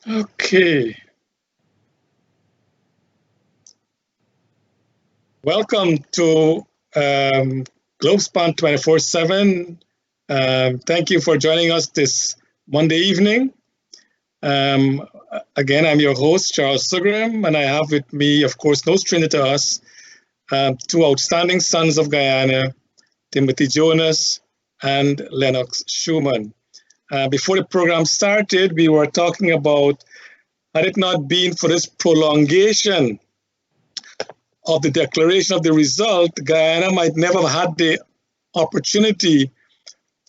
Okay. Welcome to Globespan 24x7. Thank you for joining us this Monday evening. Um, Again, I'm your host, Charles Sugrim, and I have with me, of course, no stranger to us, two outstanding sons of Guyana, Timothy Jonas and Lennox Schumann. Before the program started, we were talking about had it not been for this prolongation of the declaration of the result, Guyana might never have had the opportunity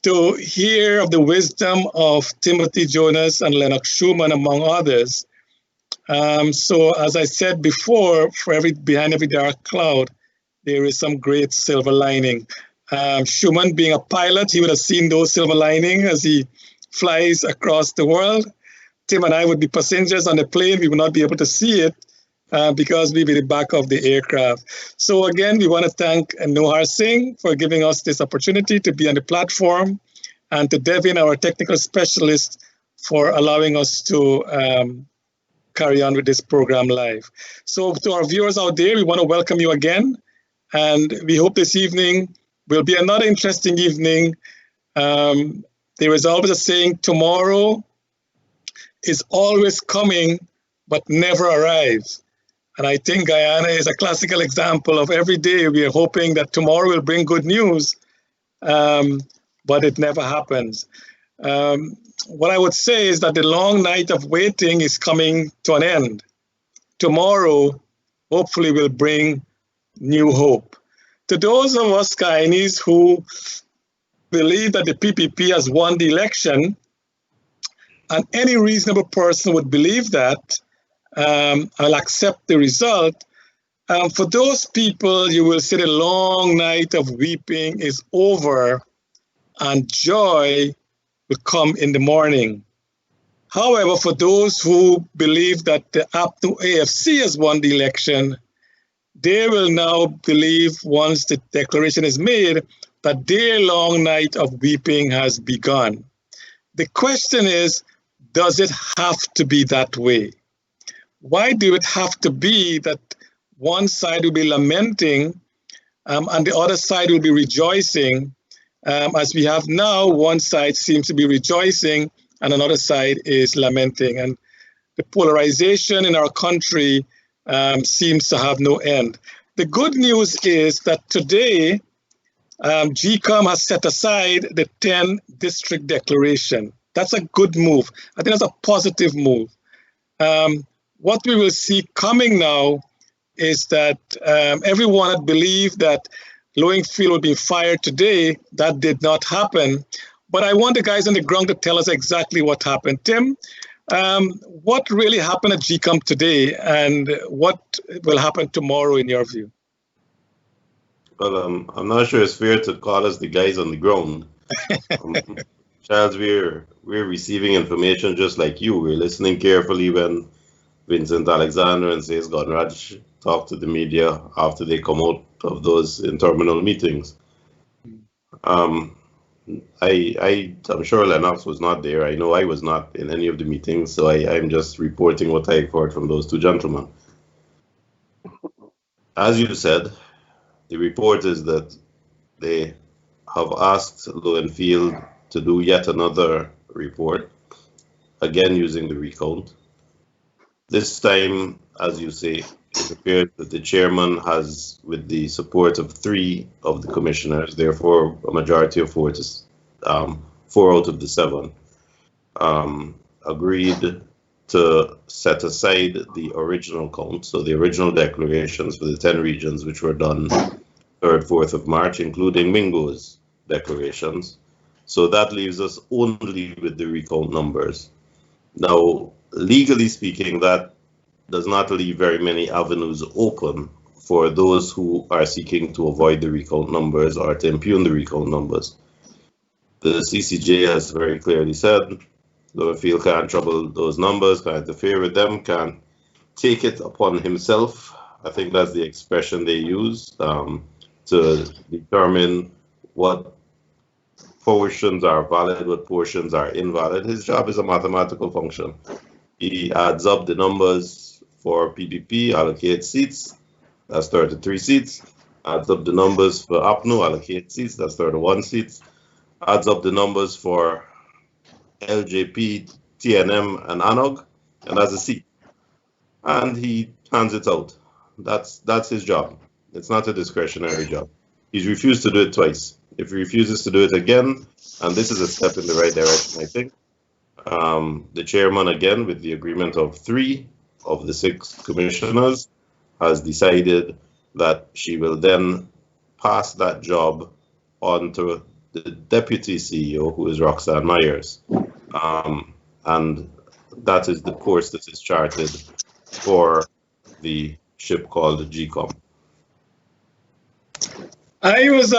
to hear of the wisdom of Timothy Jonas and Lennox Schumann, among others. So, as I said before, behind every dark cloud, there is some great silver lining. Schumann, being a pilot, he would have seen those silver lining as he flies across the world. Tim and I would be passengers on the plane. We would not be able to see it because we be the back of the aircraft. So again, we want to thank Nohar Singh for giving us this opportunity to be on the platform, and to Devin, our technical specialist, for allowing us to carry on with this program live. So to our viewers out there, we want to welcome you again, and we hope this evening will be another interesting evening. There is always a saying, tomorrow is always coming, but never arrives. And I think Guyana is a classical example of every day we are hoping that tomorrow will bring good news, but it never happens. What I would say is that the long night of waiting is coming to an end. Tomorrow, hopefully, will bring new hope. To those of us Guyanese who believe that the PPP has won the election, and any reasonable person would believe that, I'll accept the result. For those people, you will see the long night of weeping is over and joy will come in the morning. However, for those who believe that the APNU AFC has won the election, they will now believe, once the declaration is made, that their long night of weeping has begun. The question is, does it have to be that way? Why do it have to be that one side will be lamenting and the other side will be rejoicing? As we have now, one side seems to be rejoicing and another side is lamenting. And the polarization in our country seems to have no end. The good news is that today, GECOM has set aside the 10 district declaration. That's a good move. I think that's a positive move. What we will see coming now is that everyone had believed that Lowingfield would be fired today. That did not happen. But I want the guys on the ground to tell us exactly what happened. Tim, what really happened at GECOM today, and what will happen tomorrow in your view? Well, I'm not sure it's fair to call us the guys on the ground. Charles, we're receiving information just like you. We're listening carefully when Vincent Alexander and Says Godraj talk to the media after they come out of those interminable meetings. I'm sure Lennox was not there. I know I was not in any of the meetings, so I'm just reporting what I've heard from those two gentlemen. As you said, the report is that they have asked Lowenfield to do yet another report, again using the recount. This time, as you say, it appears that the chairman has, with the support of 3 of the commissioners, therefore a majority of 4 out of the 7, agreed to set aside the original count, so the original declarations for the 10 regions, which were done 3rd, 4th of March, including Mingo's declarations. So that leaves us only with the recount numbers. Now, legally speaking, that does not leave very many avenues open for those who are seeking to avoid the recount numbers or to impugn the recount numbers. The CCJ has very clearly said Lowenfield can't trouble those numbers, can't interfere with them, can't take it upon himself. I think that's the expression they use to determine what portions are valid, what portions are invalid. His job is a mathematical function. He adds up the numbers for PPP, allocates seats, that's 33 seats. Adds up the numbers for APNU, allocates seats, that's 31 seats. Adds up the numbers for LJP, TNM, and ANOG, and that's a seat. And he hands it out. That's his job. It's not a discretionary job. He's refused to do it twice. If he refuses to do it again, and this is a step in the right direction, I think, the chairman, again, with the agreement of 3 of the 6 commissioners, has decided that she will then pass that job on to the deputy CEO, who is Roxanne Myers. And that is the course that is charted for the ship called GECOM. I was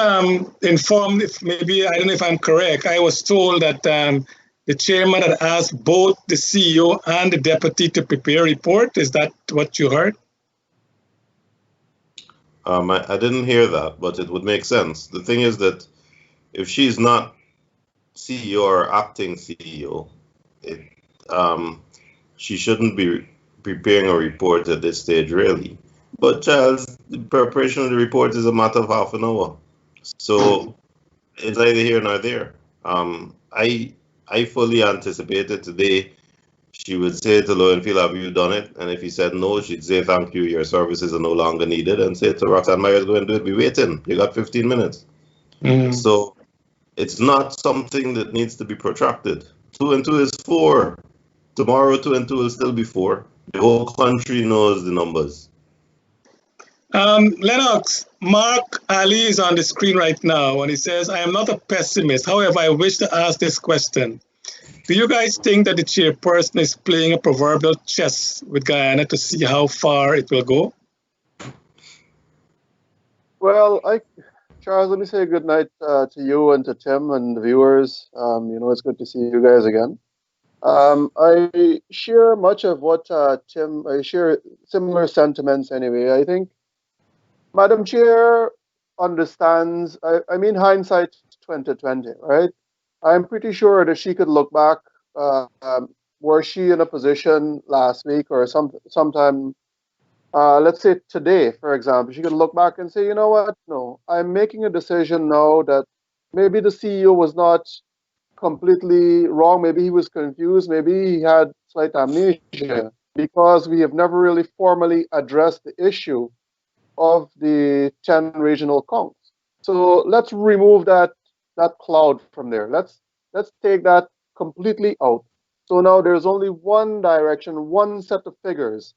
informed, if maybe, I don't know if I'm correct, I was told that the chairman had asked both the CEO and the deputy to prepare a report. Is that what you heard? I didn't hear that, but it would make sense. The thing is that if she's not CEO or acting CEO, she shouldn't be preparing a report at this stage, really. But Charles, the preparation of the report is a matter of half an hour. So it's neither here nor there. I fully anticipated today she would say to Lowenfield, have you done it? And if he said no, she'd say, thank you, your services are no longer needed, and say to Roxanne Myers, go and do it, be waiting. You got 15 minutes. So it's not something that needs to be protracted. 2 and 2 is 4. Tomorrow, 2 and 2 will still be 4. The whole country knows the numbers. Lennox, Mark Ali is on the screen right now, and he says, I am not a pessimist. However, I wish to ask this question. Do you guys think that the chairperson is playing a proverbial chess with Guyana to see how far it will go? Well, Charles, let me say good night to you and to Tim and the viewers. It's good to see you guys again. I share much of what Tim, I share similar sentiments anyway. I think Madam Chair understands, I mean, hindsight 2020, right? I'm pretty sure that she could look back. Were she in a position last week or sometime, let's say today, for example, she could look back and say, you know what? No, I'm making a decision now that maybe the CEO was not completely wrong. Maybe he was confused. Maybe he had slight amnesia because we have never really formally addressed the issue of the 10 regional counts. So let's remove that cloud from there. Let's take that completely out. So now there's only one direction, one set of figures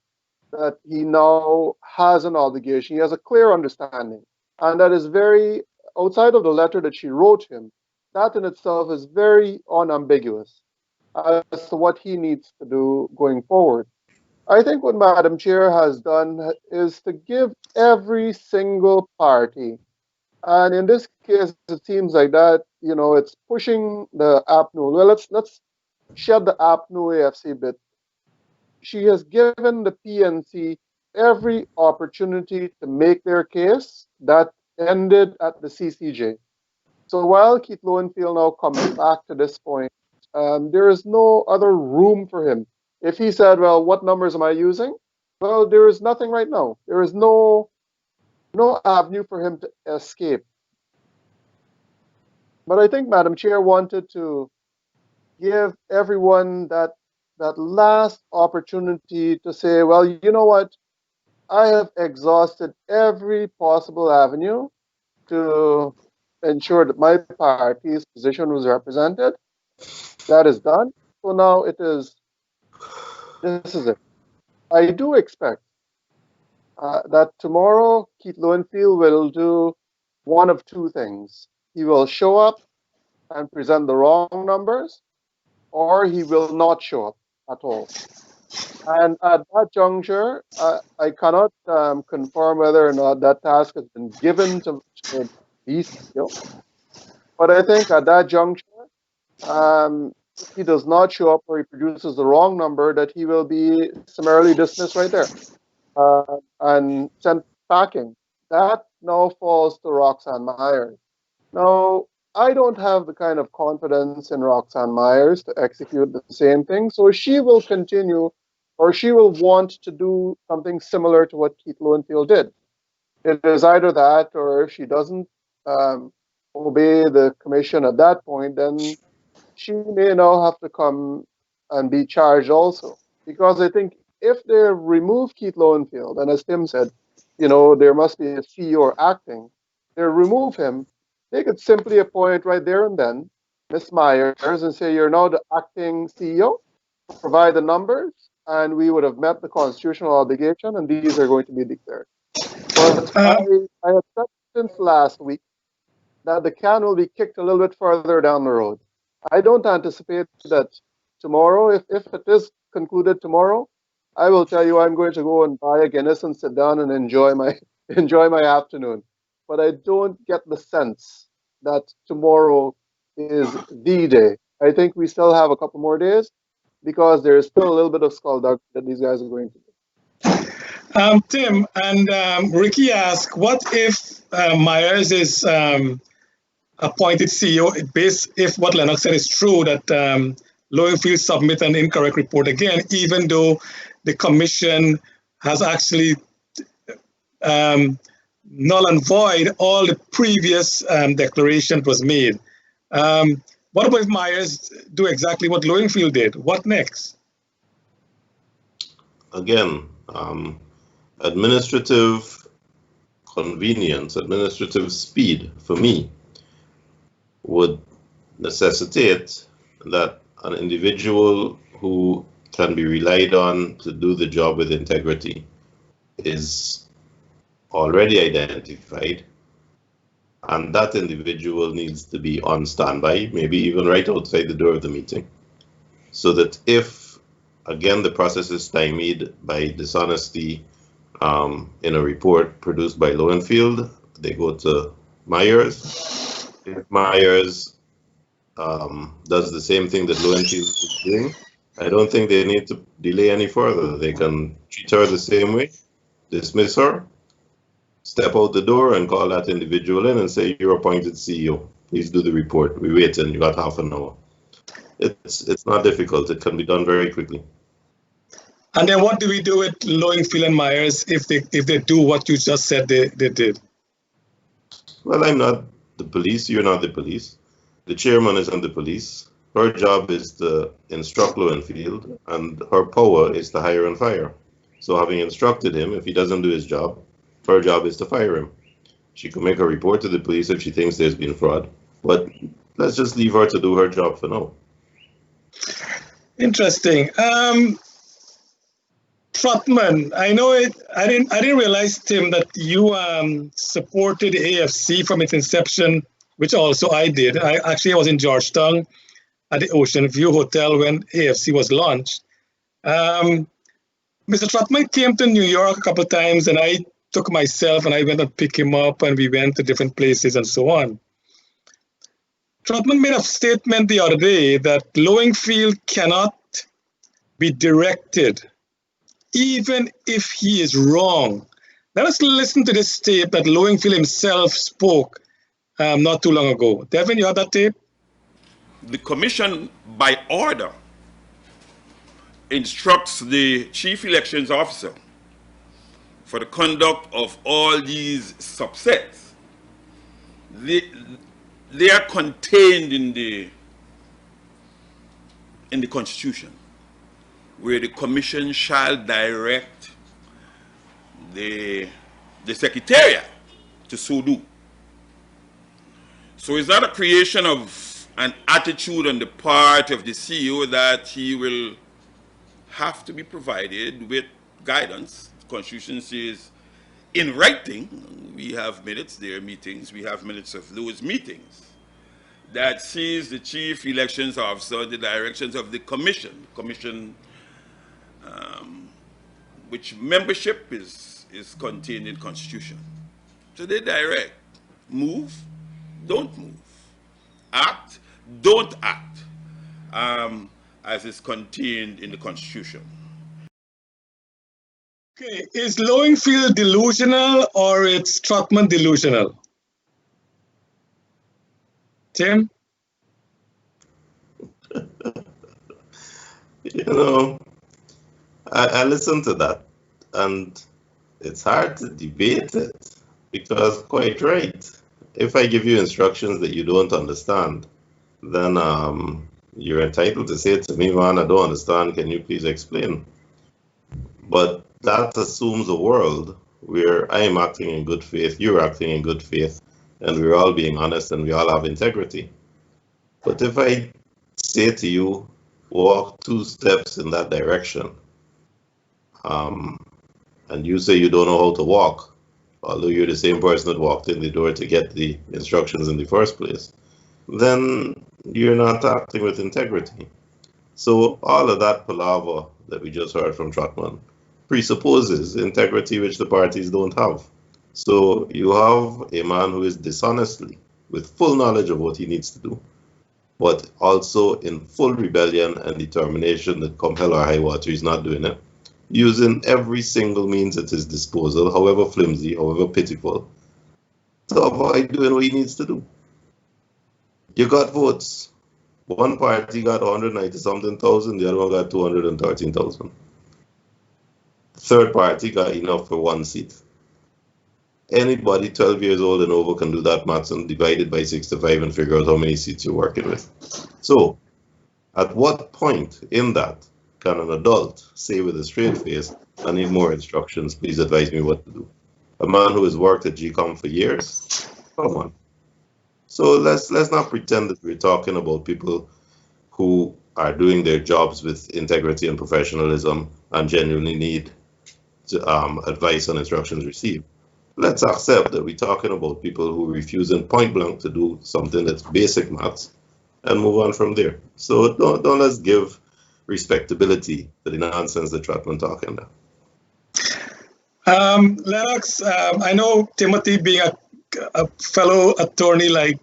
that he now has an obligation. He has a clear understanding. And that is very, outside of the letter that she wrote him, that in itself is very unambiguous as to what he needs to do going forward. I think what Madam Chair has done is to give every single party, and in this case, it seems like that, it's pushing the APNU. Well, let's shed the APNU AFC bit. She has given the PNC every opportunity to make their case that ended at the CCJ. So while Keith Lowenfield now comes back to this point, there is no other room for him. If he said, well, what numbers am I using? Well, there is nothing right now. There is no avenue for him to escape. But I think Madam Chair wanted to give everyone that last opportunity to say, well, you know what? I have exhausted every possible avenue to ensure that my party's position was represented. That is done. So now this is it. I do expect that tomorrow Keith Lowenfield will do one of two things. He will show up and present the wrong numbers, or he will not show up at all. And at that juncture, I cannot confirm whether or not that task has been given to the CEO. But I think at that juncture, if he does not show up or he produces the wrong number, that he will be summarily dismissed right there and sent packing. That now falls to Roxanne Myers. Now, I don't have the kind of confidence in Roxanne Myers to execute the same thing. So she will continue, or she will want to do something similar to what Keith Lowenfield did. It is either that, or if she doesn't obey the commission at that point, then she may now have to come and be charged also. Because I think if they remove Keith Lowenfield, and as Tim said, there must be a CEO acting, they remove him, they could simply appoint right there and then Ms. Myers and say, you're now the acting CEO, provide the numbers, and we would have met the constitutional obligation, and these are going to be declared. But I have said since last week that the can will be kicked a little bit further down the road. I don't anticipate that tomorrow, if it is concluded tomorrow, I will tell you I'm going to go and buy a Guinness and sit down and enjoy my afternoon. But I don't get the sense that tomorrow is the day. I think we still have a couple more days because there is still a little bit of skullduggery that these guys are going to do. Tim and Ricky ask, what if Myers is appointed CEO if what Lennox said is true, that Lowenfield submit an incorrect report again, even though the commission has actually null and void all the previous declaration was made. What about if Myers do exactly what Lowenfield did? What next? Again, administrative convenience, administrative speed for me would necessitate that an individual who can be relied on to do the job with integrity is already identified, and that individual needs to be on standby, maybe even right outside the door of the meeting, so that if, again, the process is stymied by dishonesty in a report produced by Lowenfield, they go to Myers. If Myers does the same thing that Lowenfield is doing, I don't think they need to delay any further. They can treat her the same way, dismiss her, step out the door and call that individual in and say, you're appointed CEO. Please do the report. We wait and you got half an hour. It's not difficult. It can be done very quickly. And then what do we do with Lowenfield and Myers if they do what you just said they did? Well, I'm not the police. You're not the police. The chairman isn't the police. Her job is to instruct Lowenfield, and her power is to hire and fire. So having instructed him, if he doesn't do his job, her job is to fire him. She can make a report to the police if she thinks there's been fraud, but let's just leave her to do her job for now. Interesting. Trotman, I know it. I didn't realize, Tim, that you supported AFC from its inception, which also I did. I was in Georgetown at the Ocean View Hotel when AFC was launched. Mr. Trotman came to New York a couple of times, and I took myself and I went and picked him up, and we went to different places and so on. Trotman made a statement the other day that Lowenfield cannot be directed, even if he is wrong. Let us listen to this tape that Lowenfield himself spoke not too long ago. Devin, you have that tape? The commission, by order, instructs the chief elections officer for the conduct of all these subsets. They are contained in the Constitution, where the commission shall direct the secretariat to so do. So it's not a creation of an attitude on the part of the CEO that he will have to be provided with guidance. The Constitution says in writing, we have minutes, there are meetings, we have minutes of those meetings, that sees the chief elections officer the directions of the commission. Commission, which membership is contained in Constitution. So they direct, move, don't move, act, don't act, as is contained in the Constitution. Okay, is Lowenfield delusional or is Trotman delusional? Tim? You know, I listened to that, and it's hard to debate it because, quite right, if I give you instructions that you don't understand, then you're entitled to say to me, man, I don't understand. Can you please explain? But that assumes a world where I am acting in good faith, you're acting in good faith, and we're all being honest and we all have integrity. But if I say to you, walk 2 steps in that direction, um, and you say you don't know how to walk, although you're the same person that walked in the door to get the instructions in the first place, then you're not acting with integrity. So all of that palaver that we just heard from Trotman presupposes integrity which the parties don't have. So you have a man who is dishonestly, with full knowledge of what he needs to do, but also in full rebellion and determination that come hell or high water, he's not doing it, using every single means at his disposal, however flimsy, however pitiful, to avoid doing what he needs to do. You got votes. One party got 190 something thousand, the other one got 213,000. Third party got enough for 1 seat. Anybody 12 years old and over can do that maths and divide it by 65 and figure out how many seats you're working with. So, at what point in that can an adult say with a straight face, I need more instructions, please advise me what to do? A man who has worked at GECOM for years? Come on. So let's not pretend that we're talking about people who are doing their jobs with integrity and professionalism and genuinely need advice and instructions received. Let's accept that we're talking about people who refuse in point blank to do something that's basic maths and move on from there. So don't let's give respectability to the nonsense that Trotman talking about. Lennox, I know Timothy being a fellow attorney like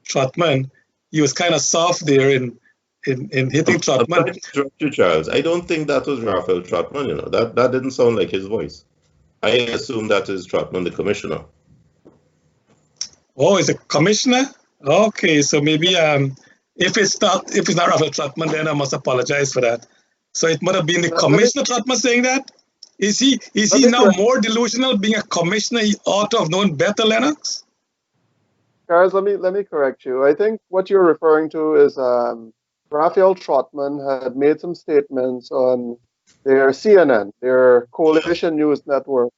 Trotman, he was kind of soft there in hitting Trotman. You, Charles. I don't think that was Raphael Trotman. You know that didn't sound like his voice. I assume that is Trotman, the commissioner. Oh, is it commissioner? Okay, so maybe if it's not Raphael Trotman, then I must apologize for that. So it might have been the commissioner Trotman saying that. Is he now more delusional being a commissioner? He ought to have known better, Lennox. Charles, let me correct you. I think what you're referring to is Raphael Trotman had made some statements on their CNN, their coalition news network,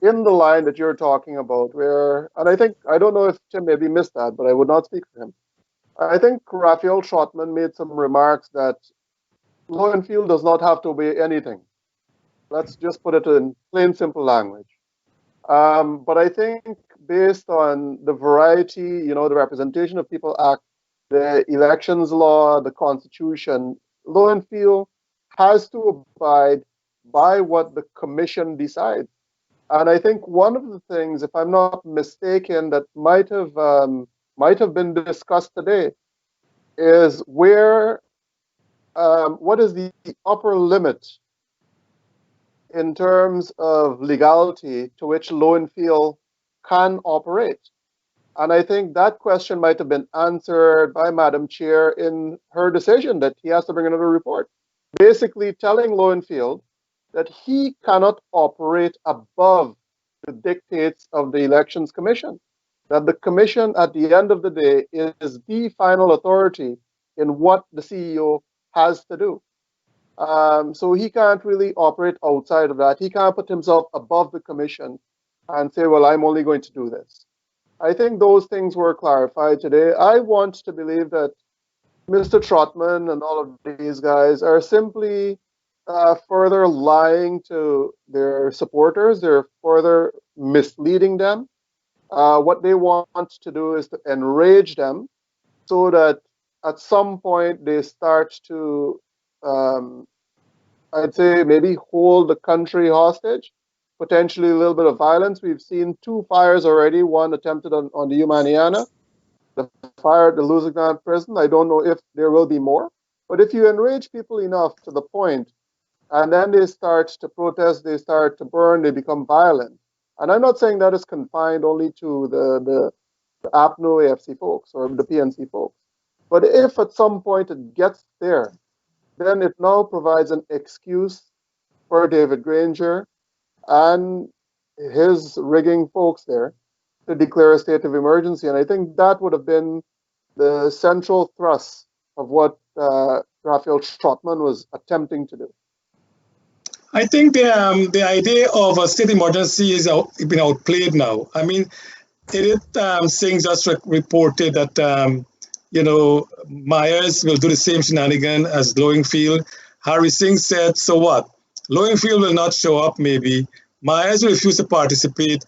in the line that you're talking about, where, and I don't know if Tim maybe missed that, but I would not speak for him. I think Raphael Trotman made some remarks that Lowenfield does not have to obey anything. Let's just put it in plain, simple language. But I think based on the variety, the Representation of People Act, the elections law, the Constitution, Lowenfield has to abide by what the commission decides. And I think one of the things, if I'm not mistaken, that might have been discussed today is what is the upper limit in terms of legality to which Lowenfield can operate. And I think that question might have been answered by Madam Chair in her decision that he has to bring another report, basically telling Lowenfield that he cannot operate above the dictates of the Elections Commission, that the Commission at the end of the day is the final authority in what the CEO has to do. So he can't really operate outside of that. He can't put himself above the Commission and say, well, I'm only going to do this. I think those things were clarified today. I want to believe that Mr. Trotman and all of these guys are simply further lying to their supporters. They're further misleading them. What they want to do is to enrage them so that at some point they start to, I'd say, maybe hold the country hostage, potentially a little bit of violence. We've seen 2 fires already, one attempted on the Humaniana, the fire at the Louisiana prison. I don't know if there will be more. But if you enrage people enough to the point, and then they start to protest, they start to burn, they become violent. And I'm not saying that is confined only to APNO AFC folks or the PNC folks. But if at some point it gets there, then it now provides an excuse for David Granger and his rigging folks there to declare a state of emergency. And I think that would have been the central thrust of what Raphael Trotman was attempting to do. I think the idea of a state emergency is been outplayed now. I mean, Singh just reported that Myers will do the same shenanigan as Lowingfield. Harry Singh said, so what? Lowingfield will not show up, maybe. Myers will refuse to participate.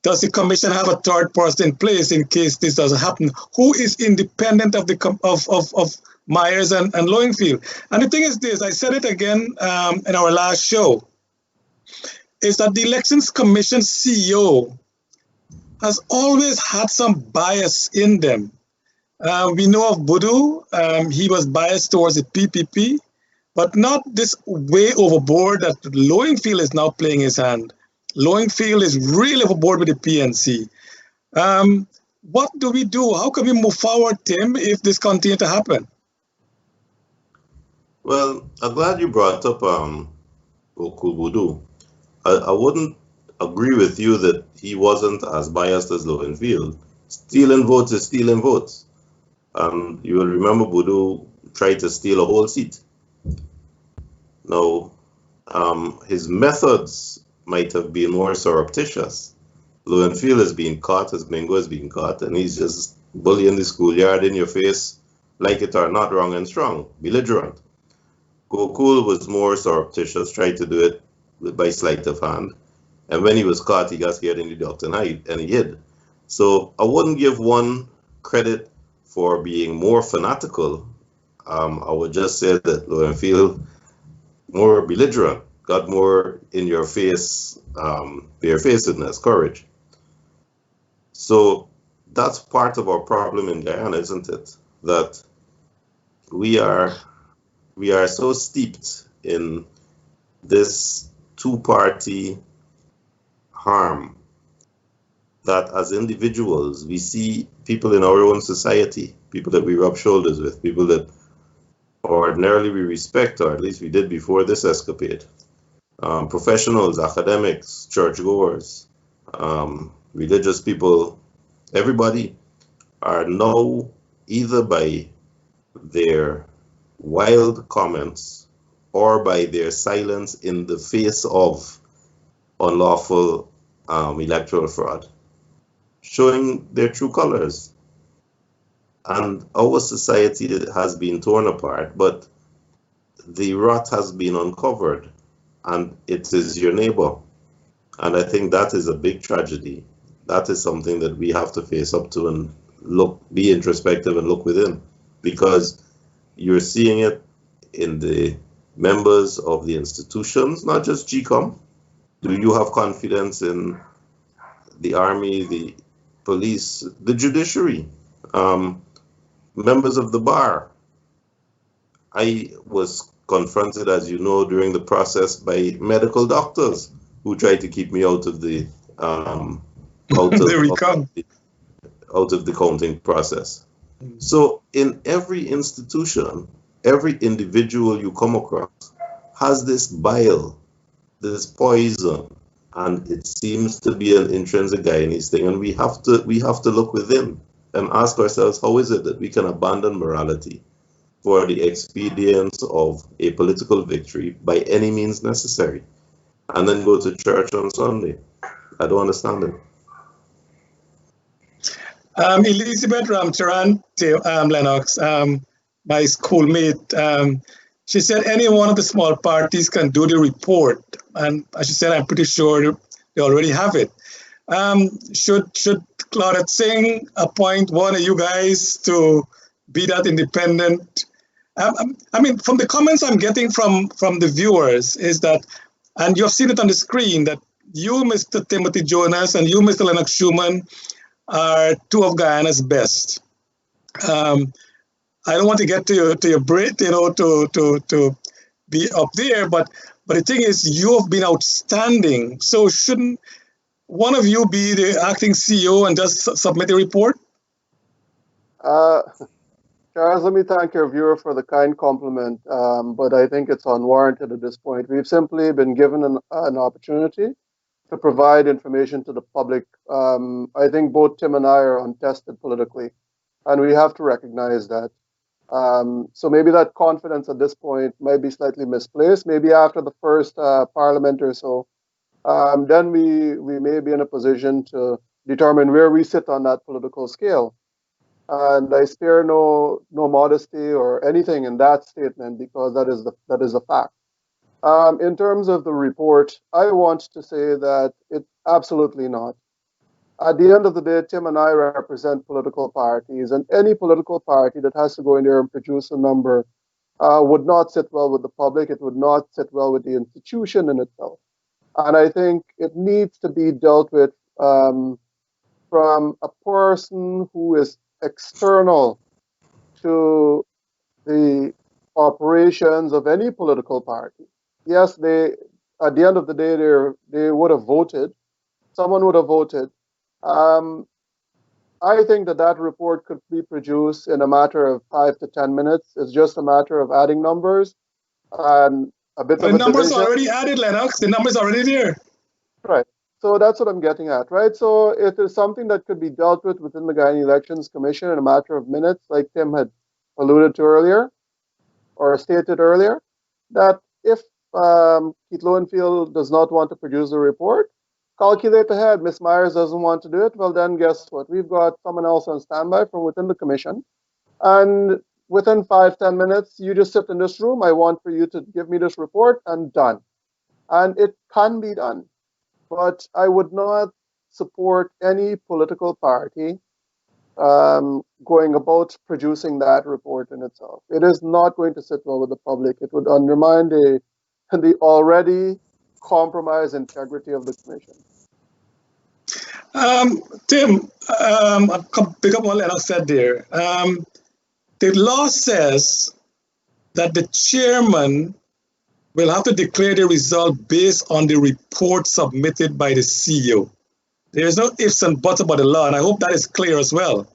Does the commission have a third person in place in case this doesn't happen? Who is independent of of Myers and Lowingfield? And the thing is this, I said it again in our last show, is that the Elections Commission CEO has always had some bias in them. We know of Boodoo, he was biased towards the PPP, but not this way overboard that Lowingfield is now playing his hand. Lowingfield is really overboard with the PNC. What do we do? How can we move forward, Tim, if this continues to happen? Well, I'm glad you brought up Boodoo. I wouldn't agree with you that he wasn't as biased as Lowingfield. Stealing votes is stealing votes. You will remember Boodoo tried to steal a whole seat. Now, his methods might have been more surreptitious. Lowingfield is being caught, as Mingo is being caught, and he's just bullying the schoolyard in your face, like it or not, wrong and strong, belligerent. Gokul was more surreptitious, tried to do it by sleight of hand, and when he was caught, he got scared and he ducked and he hid. So I wouldn't give one credit for being more fanatical. I would just say that Lowingfield more belligerent, got more in your face, barefacedness, courage. So that's part of our problem in Guyana, isn't it? That we are so steeped in this two-party harm that as individuals, we see people in our own society, people that we rub shoulders with, people that ordinarily we respect, or at least we did before this escapade. Professionals, academics, churchgoers, religious people, everybody are now either by their wild comments or by their silence in the face of unlawful electoral fraud, showing their true colors. And our society has been torn apart, but the rot has been uncovered, and it is your neighbor. And I think that is a big tragedy. That is something that we have to face up to and be introspective and look within, because you're seeing it in the members of the institutions, not just GECOM. Do you have confidence in the army, the police, the judiciary, members of the bar? I was confronted, as you know, during the process by medical doctors who tried to keep me out of the out of the counting process. So in every institution, every individual you come across has this bile, this poison, and it seems to be an intrinsic Guyanese thing. And we have to look within and ask ourselves, how is it that we can abandon morality for the expedience of a political victory by any means necessary, and then go to church on Sunday? I don't understand it. Elizabeth Ramcharan Lennox, my schoolmate, she said any one of the small parties can do the report. And as she said, I'm pretty sure they already have it. Should Claudette Singh appoint one of you guys to be that independent? I mean, from the comments I'm getting from the viewers is that, and you've seen it on the screen, that you, Mr. Timothy Jonas, and you, Mr. Lennox Schumann, are two of Guyana's best. I don't want to get to your Brit, to be up there, but the thing is, you have been outstanding. So shouldn't one of you be the acting CEO and just submit a report? Uh, Charles, let me thank your viewer for the kind compliment, but I think it's unwarranted at this point. We've simply been given an opportunity to provide information to the public. I think both Tim and I are untested politically, and we have to recognize that. So maybe that confidence at this point might be slightly misplaced. Maybe after the first parliament or so, then we may be in a position to determine where we sit on that political scale. And I spare no modesty or anything in that statement because that is a fact. In terms of the report, I want to say that it absolutely not. At the end of the day, Tim and I represent political parties, and any political party that has to go in there and produce a number would not sit well with the public. It would not sit well with the institution in itself. And I think it needs to be dealt with from a person who is external to the operations of any political party. Yes, they at the end of the day they would have voted. Someone would have voted. Um, I think that report could be produced in a matter of 5 to 10 minutes. It's just a matter of adding numbers and a bit The of a numbers division. already added, Lennox. The numbers already there. Right. So that's what I'm getting at, right? So it is something that could be dealt with within the Guyana Elections Commission in a matter of minutes, like Tim had alluded to earlier or stated earlier, that if Keith Lowenfield does not want to produce a report, calculate ahead. Miss Myers doesn't want to do it. Well, then guess what? We've got someone else on standby from within the commission. And within 5-10 minutes, you just sit in this room. I want for you to give me this report and done. And it can be done. But I would not support any political party going about producing that report in itself. It is not going to sit well with the public. It would undermine the already compromised integrity of the commission. Tim, pick up what Lennox said there. The law says that the chairman will have to declare the result based on the report submitted by the CEO. There is no ifs and buts about the law, and I hope that is clear as well.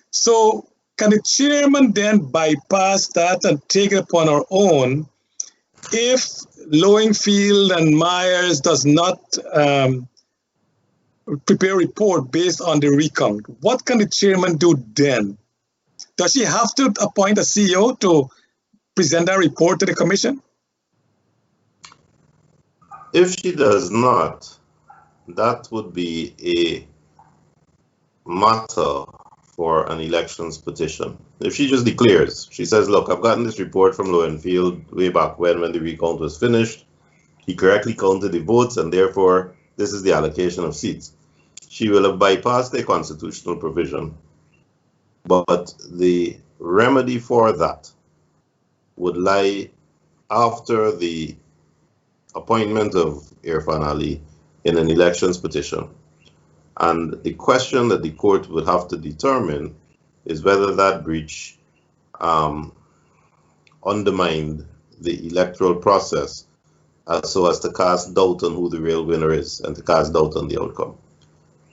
So can the chairman then bypass that and take it upon our own if Lowenfield and Myers does not prepare a report based on the recount? What can the chairman do then? Does she have to appoint a CEO to present that report to the commission? If she does not, that would be a matter for an elections petition. If she just declares, she says, look, I've gotten this report from Lowenfield way back when the recount was finished. He correctly counted the votes, and therefore this is the allocation of seats. She will have bypassed a constitutional provision. But the remedy for that would lie after the appointment of Irfan Ali in an elections petition. And the question that the court would have to determine is whether that breach undermined the electoral process so as to cast doubt on who the real winner is and to cast doubt on the outcome.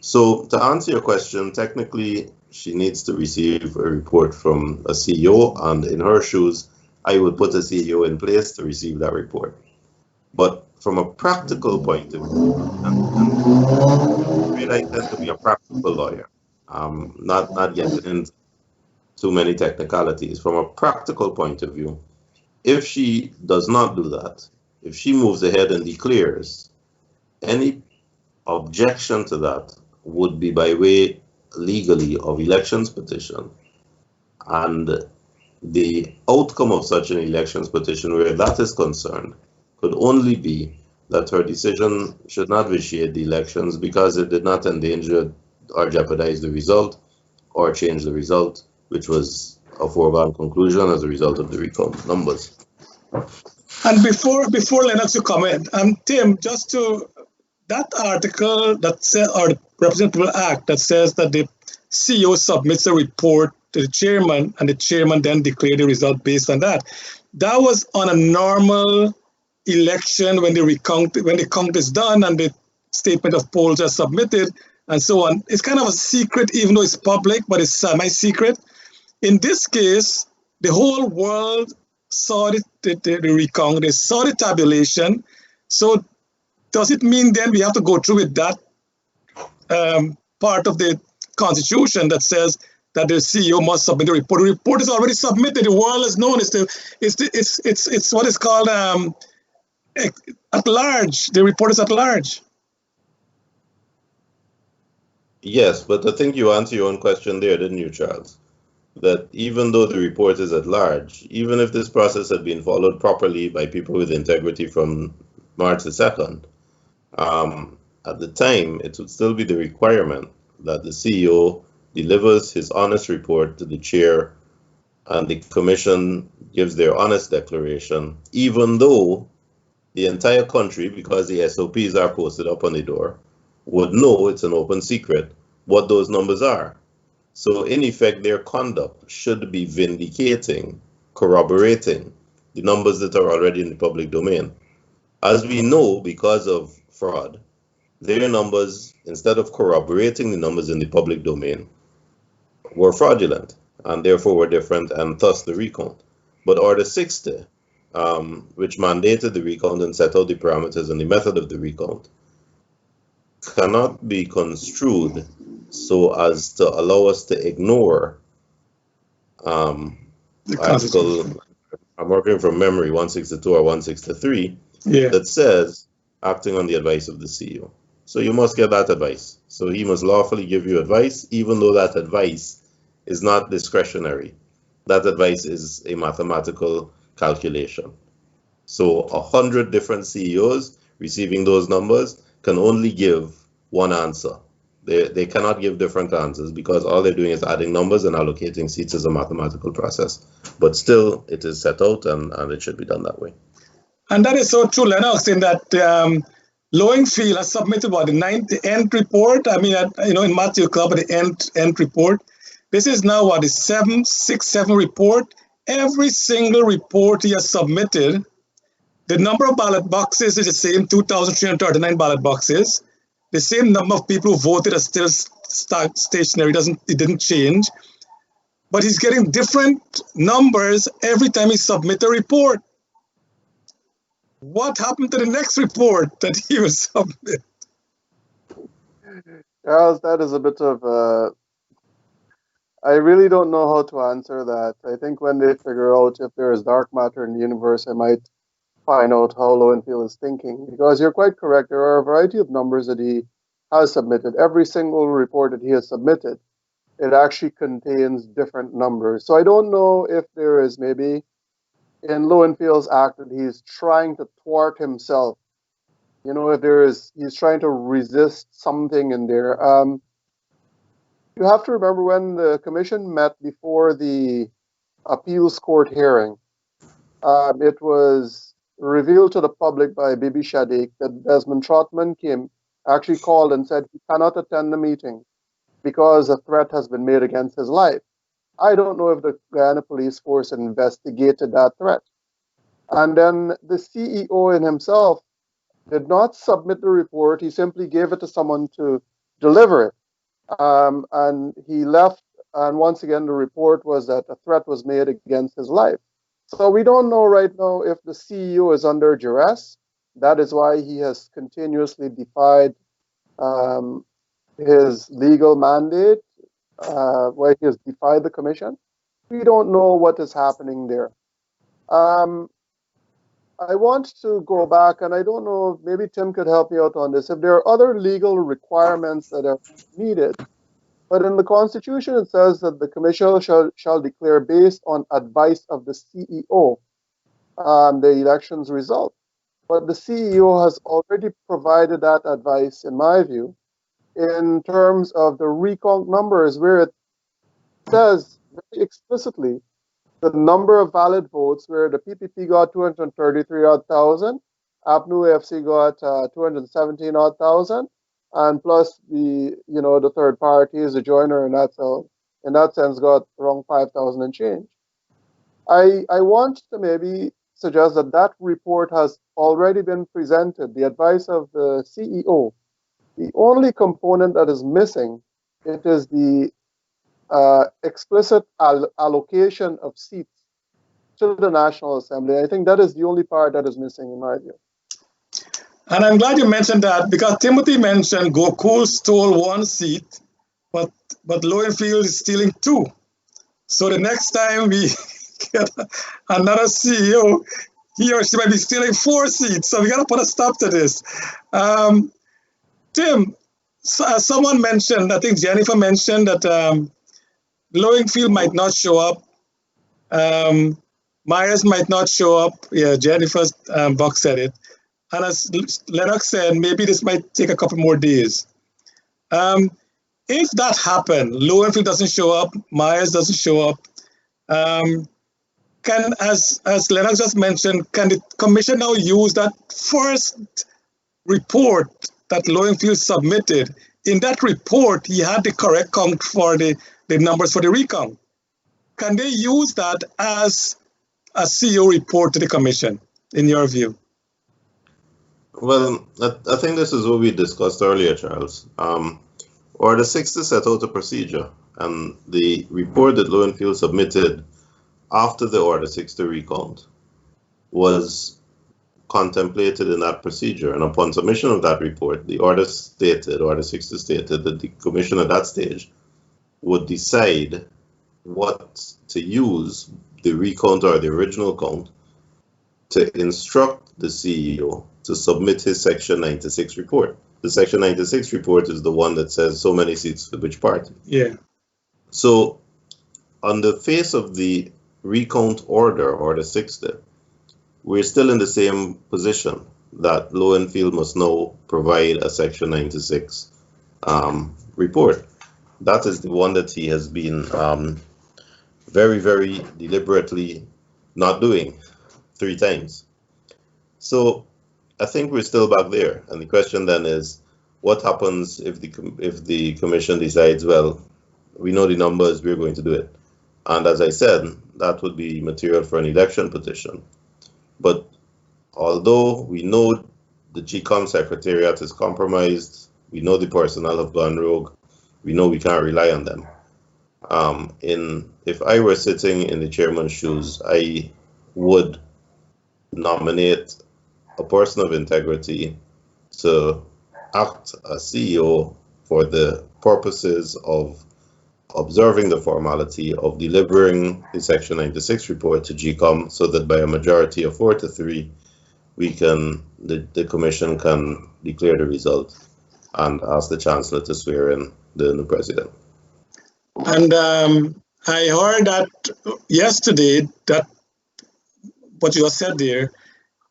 So to answer your question, technically, she needs to receive a report from a CEO, and in her shoes, I would put a CEO in place to receive that report. But from a practical point of view, and I tend to be a practical lawyer, not getting into too many technicalities. From a practical point of view, if she does not do that, if she moves ahead and declares, any objection to that would be by way legally of elections petition. And the outcome of such an elections petition where that is concerned could only be that her decision should not vitiate the elections because it did not endanger or jeopardize the result or change the result, which was a foregone conclusion as a result of the recount numbers. And before Lennox, you comment, Tim, just to that article that says, or the Representative Act that says that the CEO submits a report to the chairman and the chairman then declares the result based on that. That was on a normal election when the count is done and the statement of polls are submitted and so on. It's kind of a secret, even though it's public, but it's semi-secret. In this case, the whole world saw the recount, they saw the tabulation. So does it mean then we have to go through with that part of the Constitution that says that the CEO must submit a report? The report is already submitted. The world is known. It's what is called at large. The report is at large. Yes, but I think you answered your own question there, didn't you, Charles? That even though the report is at large, even if this process had been followed properly by people with integrity from March the 2nd, at the time, it would still be the requirement that the CEO delivers his honest report to the chair and the commission gives their honest declaration, even though the entire country, because the SOPs are posted up on the door, would know it's an open secret what those numbers are. So in effect, their conduct should be vindicating, corroborating the numbers that are already in the public domain. As we know, because of fraud, their numbers, instead of corroborating the numbers in the public domain, were fraudulent and therefore were different, and thus the recount. But Order 60, which mandated the recount and set out the parameters and the method of the recount, cannot be construed so as to allow us to ignore article, I'm working from memory, 162 or 163, that says acting on the advice of the CEO. So you must get that advice. So he must lawfully give you advice, even though that advice is not discretionary. That advice is a mathematical calculation. So 100 different CEOs receiving those numbers can only give one answer. They cannot give different answers because all they're doing is adding numbers and allocating seats as a mathematical process. But still, it is set out and it should be done that way. And that is so true, Lennox, in that Lowenfield has submitted the end report. I mean, in Matthew Club, the end report. This is now the 767 report. Every single report he has submitted, the number of ballot boxes is the same, 2,339 ballot boxes. The same number of people who voted are still stationary. It didn't change. But he's getting different numbers every time he submits a report. What happened to the next report that he will submit? Charles, that is a bit of I really don't know how to answer that. I think when they figure out if there is dark matter in the universe, I might find out how Lowenfield is thinking. Because you're quite correct. There are a variety of numbers that he has submitted. Every single report that he has submitted, it actually contains different numbers. So I don't know if there is maybe in Lowenfield's act that he's trying to thwart himself. If he's trying to resist something in there. You have to remember when the commission met before the appeals court hearing, it was revealed to the public by Bibi Shadiq that Desmond Trotman actually called and said he cannot attend the meeting because a threat has been made against his life. I don't know if the Guyana Police Force investigated that threat. And then the CEO in himself did not submit the report. He simply gave it to someone to deliver it. And he left. And once again, the report was that a threat was made against his life. So we don't know right now if the CEO is under duress. That is why he has continuously defied his legal mandate, why he has defied the commission. We don't know what is happening there. I want to go back, and I don't know, maybe Tim could help me out on this. If there are other legal requirements that are needed, but in the Constitution it says that the Commission shall declare based on advice of the CEO the election's result. But the CEO has already provided that advice, in my view, in terms of the recount numbers, where it says very explicitly the number of valid votes, where the PPP got 233,000, APNU FC got 217,000, and plus the third party is a joiner, and in that sense got around 5,000 and change. I want to maybe suggest that report has already been presented, the advice of the CEO. The only component that is missing, it is the explicit allocation of seats to the National Assembly. I think that is the only part that is missing in my view. And I'm glad you mentioned that, because Timothy mentioned Gokul stole 1 seat, but Lowenfield is stealing 2. So the next time we get another CEO, he or she might be stealing 4 seats. So we got to put a stop to this. Tim, someone mentioned, I think Jennifer mentioned that Lowenfield might not show up. Myers might not show up. Yeah, Jennifer's box said it. And as Lennox said, maybe this might take a couple more days. If that happened, Lowenfield doesn't show up, Myers doesn't show up, can, as Lennox just mentioned, can the commission now use that first report that Lowenfield submitted? In that report, he had the correct count for the numbers for the recount. Can they use that as a CEO report to the commission, in your view? Well, I think this is what we discussed earlier, Charles. Order 60 set out a procedure, and the report that Lowenfield submitted after the Order 60 recount was contemplated in that procedure. And upon submission of that report, the Order 60 stated that the commission at that stage would decide what to use, the recount or the original count, to instruct the CEO to submit his Section 96 report. The Section 96 report is the one that says so many seats for which party. Yeah. So on the face of the recount order, Order 60, we're still in the same position that Lowenfield must now provide a Section 96 report. That is the one that he has been very, very deliberately not doing 3 times. So I think we're still back there, and the question then is, what happens if the commission decides, well, we know the numbers, we're going to do it? And as I said, that would be material for an election petition. But although we know the GECOM secretariat is compromised, we know the personnel have gone rogue, we know we can't rely on them. If I were sitting in the chairman's shoes, I would nominate a person of integrity to act as CEO for the purposes of observing the formality of delivering the Section 96 report to GECOM, so that by a majority of 4-3, the commission can declare the result and ask the Chancellor to swear in the new president. And I heard that yesterday, that what you said there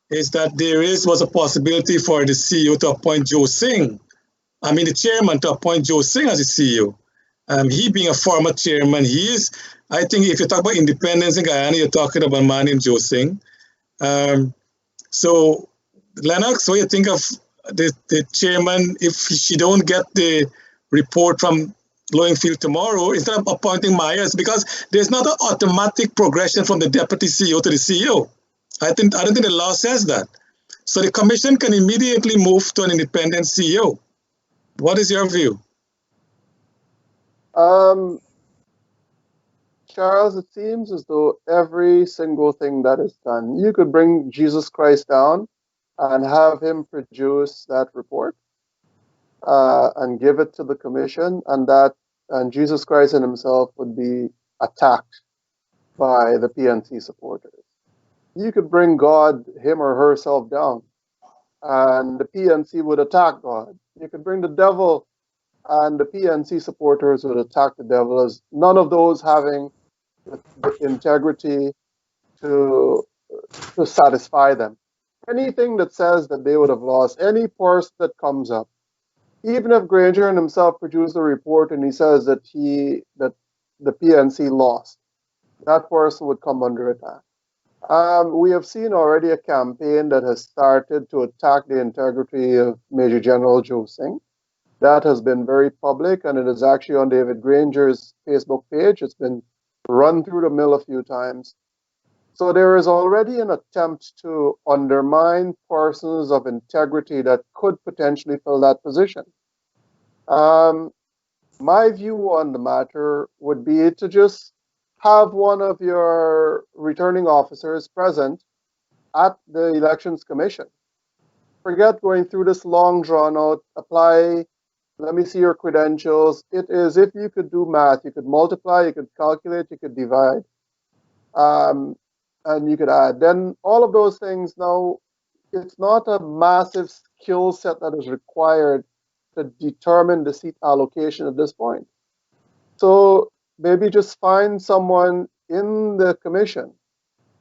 is that there was a possibility for the CEO to appoint the chairman to appoint Joe Singh as the CEO. He being a former chairman, I think if you talk about independence in Guyana, you're talking about a man named Joe Singh. So, Lennox, what do you think of the chairman if she don't get the report from Lowenfield tomorrow, instead of appointing Myers? Because there's not an automatic progression from the deputy CEO to the CEO. I don't think the law says that. So the commission can immediately move to an independent CEO. What is your view? Charles, it seems as though every single thing that is done, you could bring Jesus Christ down and have him produce that report and give it to the commission, and Jesus Christ in himself would be attacked by the PNC supporters. You could bring God, him or herself, down, and the PNC would attack God. You could bring the devil, and the PNC supporters would attack the devil, as none of those having the integrity to satisfy them. Anything that says that they would have lost, any person that comes up, even if Granger and himself produced a report and he says that the PNC lost, that person would come under attack. We have seen already a campaign that has started to attack the integrity of Major General Joe Singh. That has been very public, and it is actually on David Granger's Facebook page. It's been run through the mill a few times. So there is already an attempt to undermine persons of integrity that could potentially fill that position. my view on the matter would be to just have one of your returning officers present at the Elections Commission. Forget going through this long drawn out, apply, let me see your credentials. It is if you could do math, you could multiply, you could calculate, you could divide, and you could add. Then all of those things now, it's not a massive skill set that is required to determine the seat allocation at this point. So maybe just find someone in the commission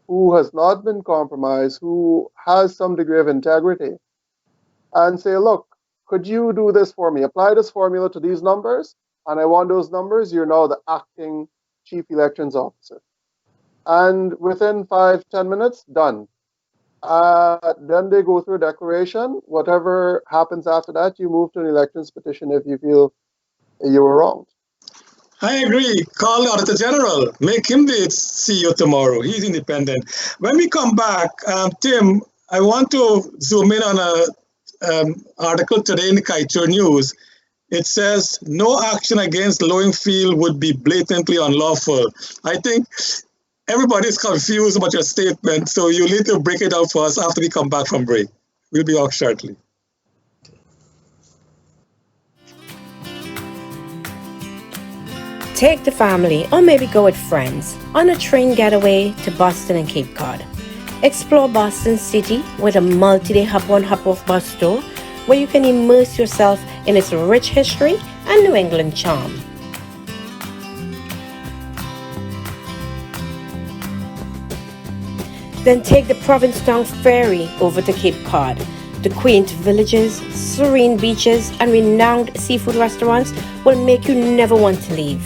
who has not been compromised, who has some degree of integrity, and say, look, could you do this for me? Apply this formula to these numbers, and I want those numbers. You're now the acting chief elections officer. And within 5-10 minutes, done. Then they go through a declaration. Whatever happens after that, you move to an elections petition if you feel you were wronged. I agree. Call the Auditor General. Make him the CEO tomorrow. He's independent. When we come back, Tim, I want to zoom in on a article today in the Kaitur News. It says no action against blowing field would be blatantly unlawful. I think everybody's confused about your statement, so you need to break it out for us after we come back from break. We'll be back shortly. Take the family or maybe go with friends on a train getaway to Boston and Cape Cod. Explore Boston City with a multi-day hop-on hop-off bus tour where you can immerse yourself in its rich history and New England charm. Then take the Provincetown ferry over to Cape Cod. The quaint villages, serene beaches, and renowned seafood restaurants will make you never want to leave.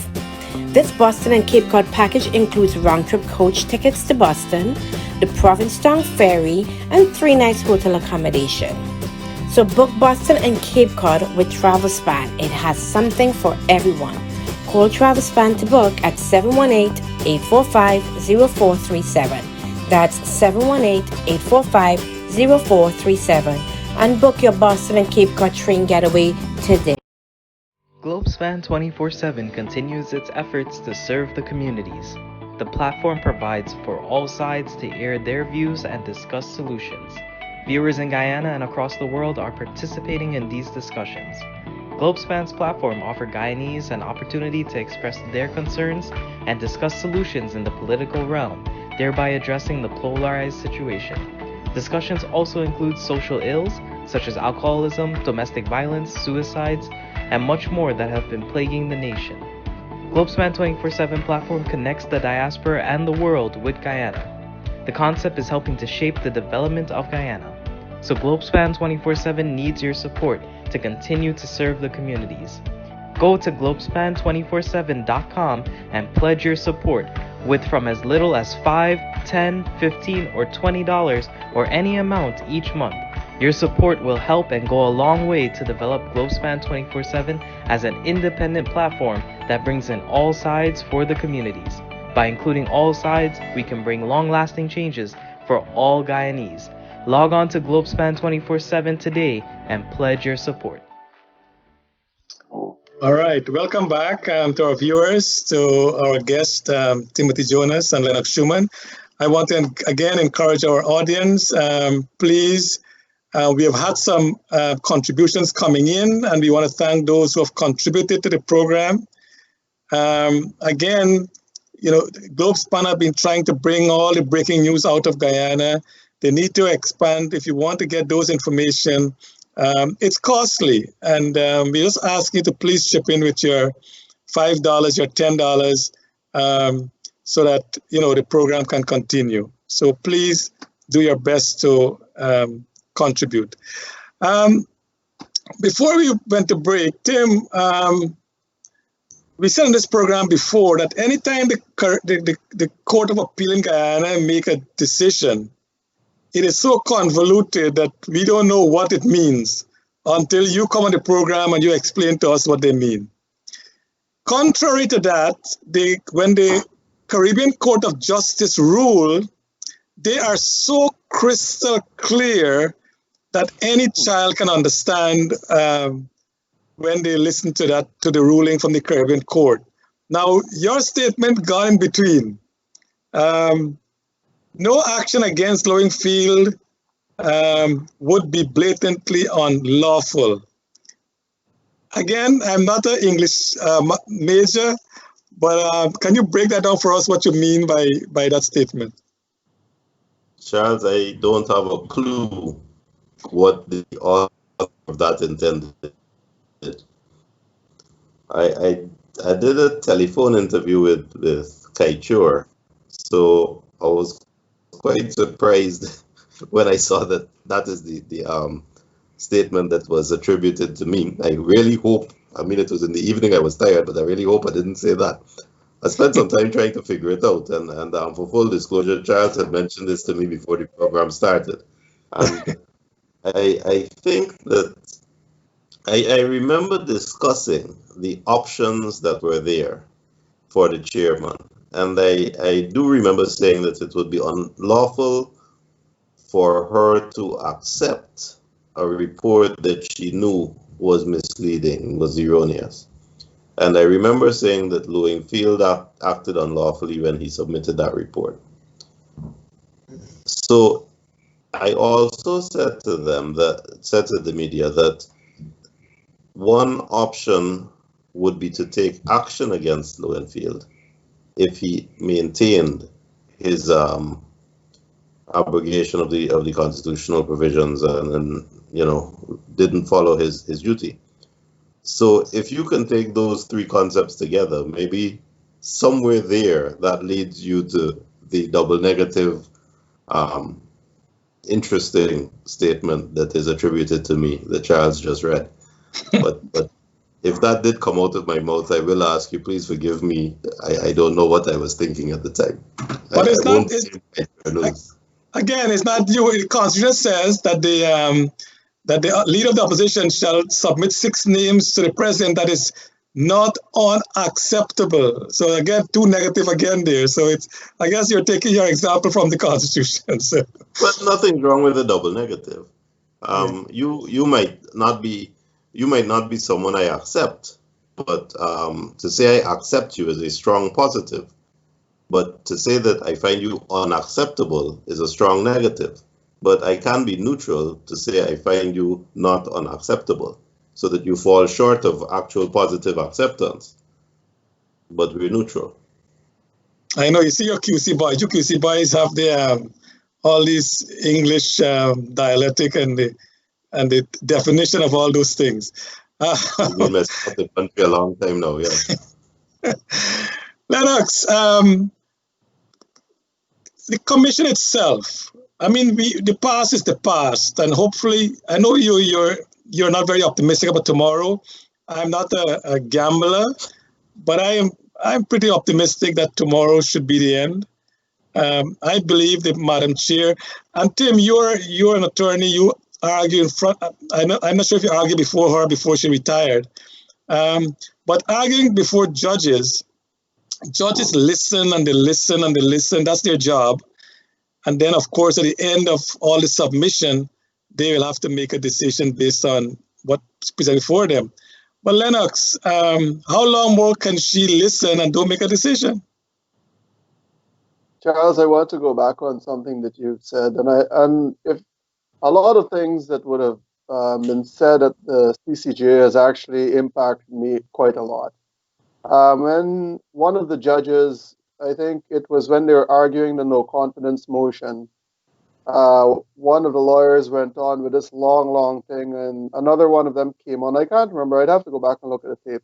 This Boston and Cape Cod package includes round-trip coach tickets to Boston, the Provincetown ferry, and 3 nights hotel accommodation. So book Boston and Cape Cod with Travelspan. It has something for everyone. Call Travelspan to book at 718-845-0437. That's 718-845-0437. And book your Boston and Cape Cod train getaway today. Globespan 24x7 continues its efforts to serve the communities. The platform provides for all sides to air their views and discuss solutions. Viewers in Guyana and across the world are participating in these discussions. Globespan's platform offers Guyanese an opportunity to express their concerns and discuss solutions in the political realm, thereby addressing the polarized situation. Discussions also include social ills such as alcoholism, domestic violence, suicides, and much more that have been plaguing the nation. Globespan 24x7 platform connects the diaspora and the world with Guyana. The concept is helping to shape the development of Guyana. So Globespan 24x7 needs your support to continue to serve the communities. Go to globespan247.com and pledge your support with from as little as $5, $10, $15, or $20 or any amount each month. Your support will help and go a long way to develop Globespan 24x7 as an independent platform that brings in all sides for the communities. By including all sides, we can bring long-lasting changes for all Guyanese. Log on to Globespan 24x7 today and pledge your support. All right, welcome back to our viewers, to our guests, Timothy Jonas and Lennox Schumann. I want to again encourage our audience, please. We have had some contributions coming in, and we want to thank those who have contributed to the program. Again, you know, Globespan have been trying to bring all the breaking news out of Guyana. They need to expand. If you want to get those information, it's costly, and we just ask you to please chip in with your $5, your $10, so that, you know, the program can continue. So please do your best to contribute. Before we went to break, Tim, we said in this program before that anytime the Court of Appeal in Guyana make a decision, it is so convoluted that we don't know what it means until you come on the program and you explain to us what they mean. Contrary to that, when the Caribbean Court of Justice rule, they are so crystal clear that any child can understand when they listened to the ruling from the Caribbean court. Now, your statement got in between. No action against Lowen Field would be blatantly unlawful. Again, I'm not an English major, but can you break that down for us, what you mean by that statement? Charles, I don't have a clue what the author of that intended. I did a telephone interview with Kaichur, so I was quite surprised when I saw that is the statement that was attributed to me. I really hope, I mean, it was in the evening, I was tired, but I really hope I didn't say that. I spent some time trying to figure it out, and for full disclosure, Charles had mentioned this to me before the program started. And I think that I remember discussing the options that were there for the chairman. And I do remember saying that it would be unlawful for her to accept a report that she knew was misleading, was erroneous. And I remember saying that Lowen Field acted unlawfully when he submitted that report. So I also said to the media that one option would be to take action against Lowen Field if he maintained his abrogation of the constitutional provisions and didn't follow his duty. So if you can take those three concepts together, maybe somewhere there that leads you to the double negative interesting statement that is attributed to me that Charles just read. But if that did come out of my mouth, I will ask you, please forgive me. I don't know what I was thinking at the time. But it's not. Again, it's not you. The Constitution says that the leader of the opposition shall submit 6 names to the president. That is not unacceptable. So again, too negative again there. So I guess you're taking your example from the Constitution. So. But nothing's wrong with a double negative. You might not be someone I accept, but to say I accept you is a strong positive. But to say that I find you unacceptable is a strong negative. But I can be neutral to say I find you not unacceptable, so that you fall short of actual positive acceptance. But we're neutral. I know, you see your QC boys. You QC boys have all these English dialectic and the definition of all those things. We've been messing up the country a long time now, yeah. Lennox, the commission itself. I mean, the past is the past, and hopefully, I know you're not very optimistic about tomorrow. I'm not a gambler, but I'm pretty optimistic that tomorrow should be the end. I believe that Madam Chair, and Tim, you're an attorney. You argue in front. I'm not sure if you argued before her before she retired, but arguing before judges listen and they listen and they listen. That's their job. And then, of course, at the end of all the submission, they will have to make a decision based on what's presented for them. But Lennox, how long more can she listen and don't make a decision? Charles, I want to go back on something that you've said, and if a lot of things that would have been said at the CCJ has actually impacted me quite a lot. When one of the judges, I think it was when they were arguing the no confidence motion, one of the lawyers went on with this long thing, and another one of them came on. I can't remember. I'd have to go back and look at the tape.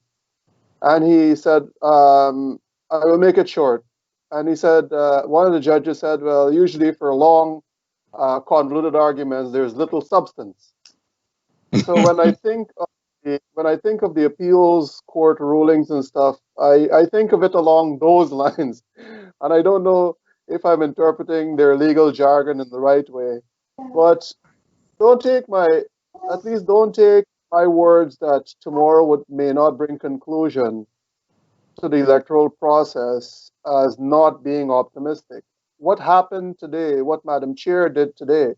And he said, I will make it short. And he said, one of the judges said, well, usually for long, convoluted arguments, there's little substance. So when I think of the appeals court rulings and stuff, I think of it along those lines, and I don't know if I'm interpreting their legal jargon in the right way. But don't take my words that tomorrow may not bring conclusion to the electoral process as not being optimistic. What happened today, what Madam Chair did today,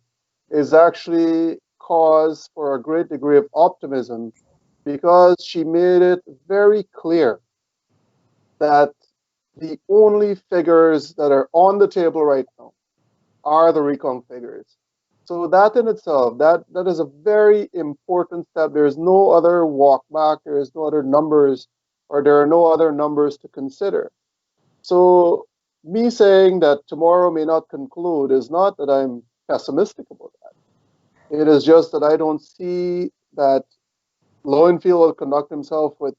is actually cause for a great degree of optimism because she made it very clear that the only figures that are on the table right now are the recount figures. So that in itself, that is a very important step. There's no other walk back, there is no other numbers, or there are no other numbers to consider. So me saying that tomorrow may not conclude is not that I'm pessimistic about that. It is just that I don't see that Lowenfield will conduct himself with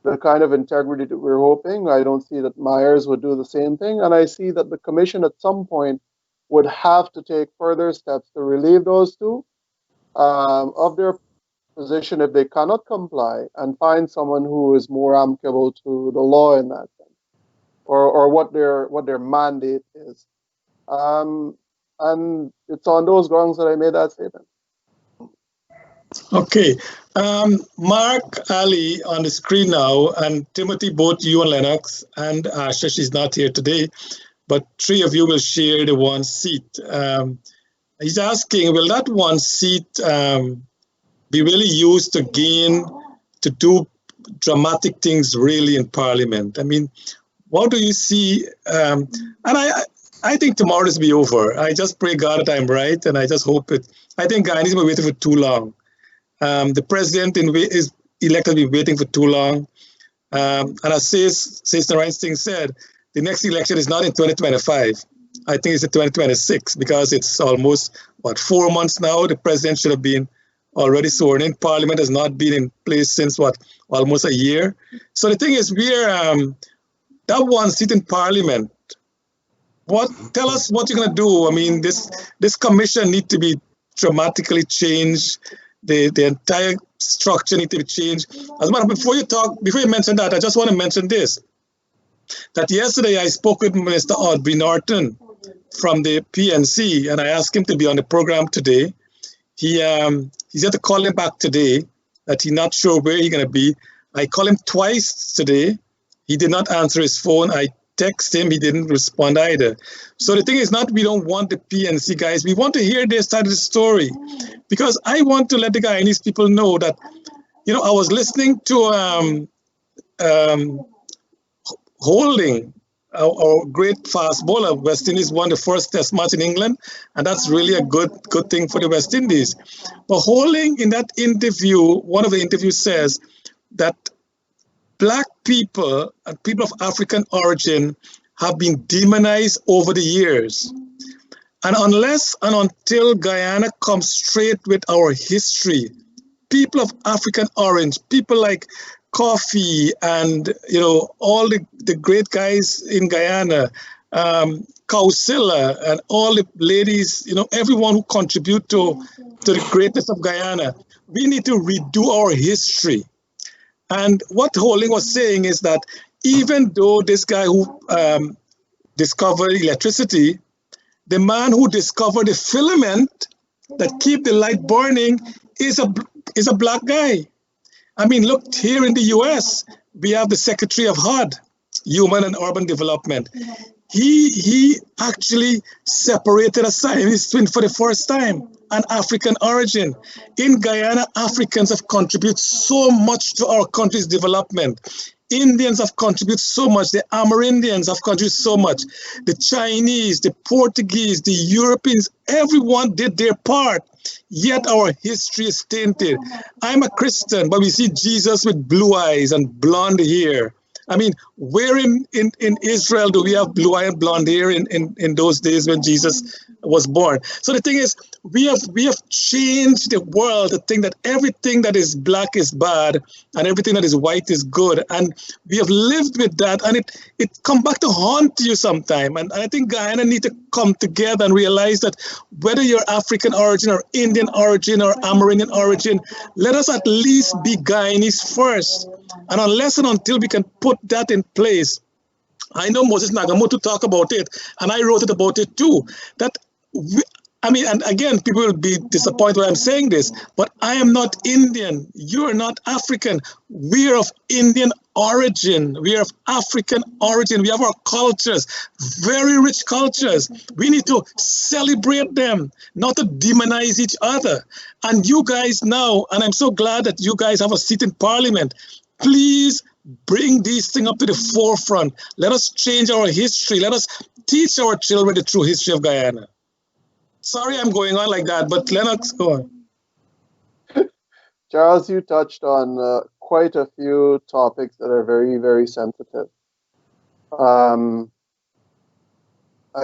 the kind of integrity that we're hoping. I don't see that Myers would do the same thing. And I see that the commission at some point would have to take further steps to relieve those two of their position if they cannot comply, and find someone who is more amicable to the law in that sense, or what their mandate is. And it's on those grounds that I made that statement. Okay. Mark, Ali on the screen now, and Timothy, both you and Lennox, and Asha, she's not here today, but three of you will share the one seat. He's asking, will that one seat be really used to do dramatic things really in Parliament? I mean, what do you see? And I think tomorrow will be over. I just pray God that I'm right, and I just hope it. I think Guyana has been waiting for too long. The president is elected been waiting for too long. And as Sister Reinstein said, the next election is not in 2025. I think it's in 2026, because it's almost, 4 months now. The president should have been already sworn in. Parliament has not been in place since, almost a year. So the thing is, we're that one seat in Parliament. Tell us what you're going to do. I mean, this commission need to be dramatically changed. The entire structure need to be changed. As a matter, before you mention that, I just want to mention this. That yesterday I spoke with Minister Audrey Norton from the PNC, and I asked him to be on the program today. He's had to call him back today, that he's not sure where he's going to be. I called him twice today. He did not answer his phone. I text him, he didn't respond either. So the thing is not, we don't want the PNC guys, we want to hear their side of the story, because I want to let the Guyanese people know that, I was listening to Holding, our great fast bowler. West Indies won the first test match in England, and that's really a good thing for the West Indies. But Holding, in that interview, one of the interviews says that Black people and people of African origin have been demonized over the years. And unless and until Guyana comes straight with our history, people of African origin, people like Coffee and, all the great guys in Guyana, Kausila and all the ladies, everyone who contribute to the greatness of Guyana, we need to redo our history. And what Holding was saying is that even though this guy who discovered electricity, the man who discovered the filament that keep the light burning is a Black guy. I mean, look, here in the US, we have the Secretary of HUD, Human and Urban Development. He actually separated a Siamese twin for the first time, an African origin. In Guyana, Africans have contributed so much to our country's development. Indians have contributed so much. The Amerindians have contributed so much. The Chinese, the Portuguese, the Europeans, everyone did their part. Yet our history is tainted. I'm a Christian, but we see Jesus with blue eyes and blonde hair. I mean, where in Israel do we have blue eye and blonde hair in those days when Jesus was born? So the thing is, we have changed the world to think that everything that is Black is bad and everything that is white is good. And we have lived with that, and it come back to haunt you sometime. And I think Guyana need to come together and realize that whether you're African origin or Indian origin or Amerindian origin, let us at least be Guyanese first. And unless and until we can put that in place, I know Moses Nagamoto talked about it, and I wrote it about it too, that I mean, and again, people will be disappointed when I'm saying this, but I am not Indian. You're not African. We are of Indian origin. We are of African origin. We have our cultures, very rich cultures. We need to celebrate them, not to demonize each other. And you guys now, and I'm so glad that you guys have a seat in Parliament, please bring these things up to the forefront. Let us change our history. Let us teach our children the true history of Guyana. Sorry I'm going on like that, but Lennox, go on. Charles, you touched on quite a few topics that are very, very sensitive. I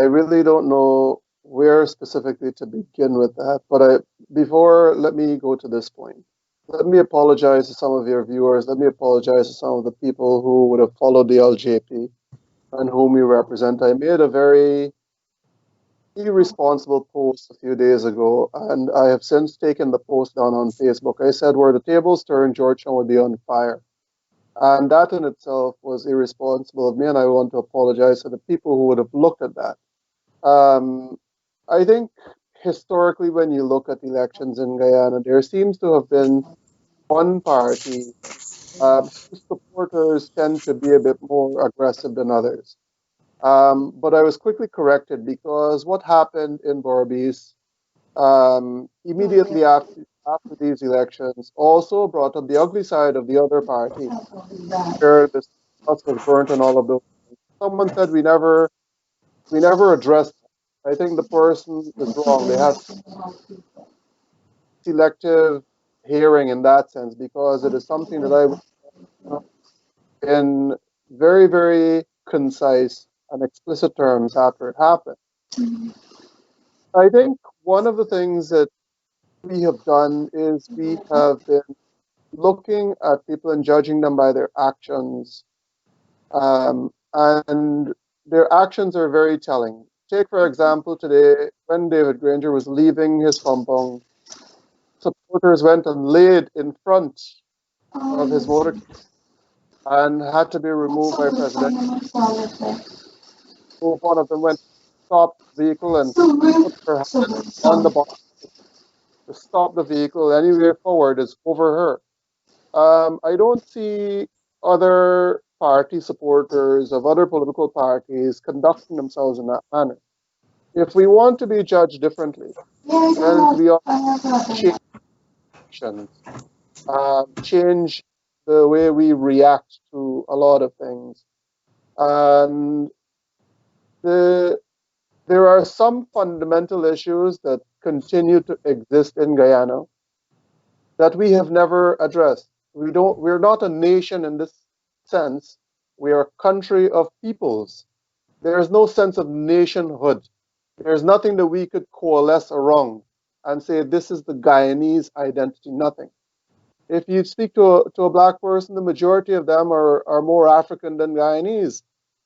really don't know where specifically to begin with that, but let me go to this point. Let me apologize to some of your viewers. Let me apologize to some of the people who would have followed the LJP and whom you represent. I made a very irresponsible post a few days ago, and I have since taken the post down on Facebook. I said, where the tables turn, Georgetown would be on fire. And that in itself was irresponsible of me, and I want to apologize to the people who would have looked at that. I think historically, when you look at elections in Guyana, there seems to have been one party whose supporters tend to be a bit more aggressive than others. But I was quickly corrected because what happened in Berbice immediately after these elections also brought up the ugly side of the other party, where the house was burnt and all of those things. Someone said we never addressed it. I think the person is wrong. They have selective hearing in that sense, because it is something that I would, in very, very concise and explicit terms after it happened. I think one of the things that we have done is we have been looking at people and judging them by their actions. And their actions are very telling. Take, for example, today, when David Granger was leaving his compound, supporters went and laid in front of his motorcade and had to be removed by President. One of them went to stop the vehicle and put her hand on the bonnet to stop the vehicle. Any way forward is over her. I don't see other party supporters of other political parties conducting themselves in that manner. If we want to be judged differently, then we ought to change actions, change the way we react to a lot of things. And there are some fundamental issues that continue to exist in Guyana that we have never addressed. We're not a nation in this sense. We are a country of peoples. There is no sense of nationhood. There's nothing that we could coalesce around and say this is the Guyanese identity. Nothing. If you speak to a black person, the majority of them are more African than Guyanese.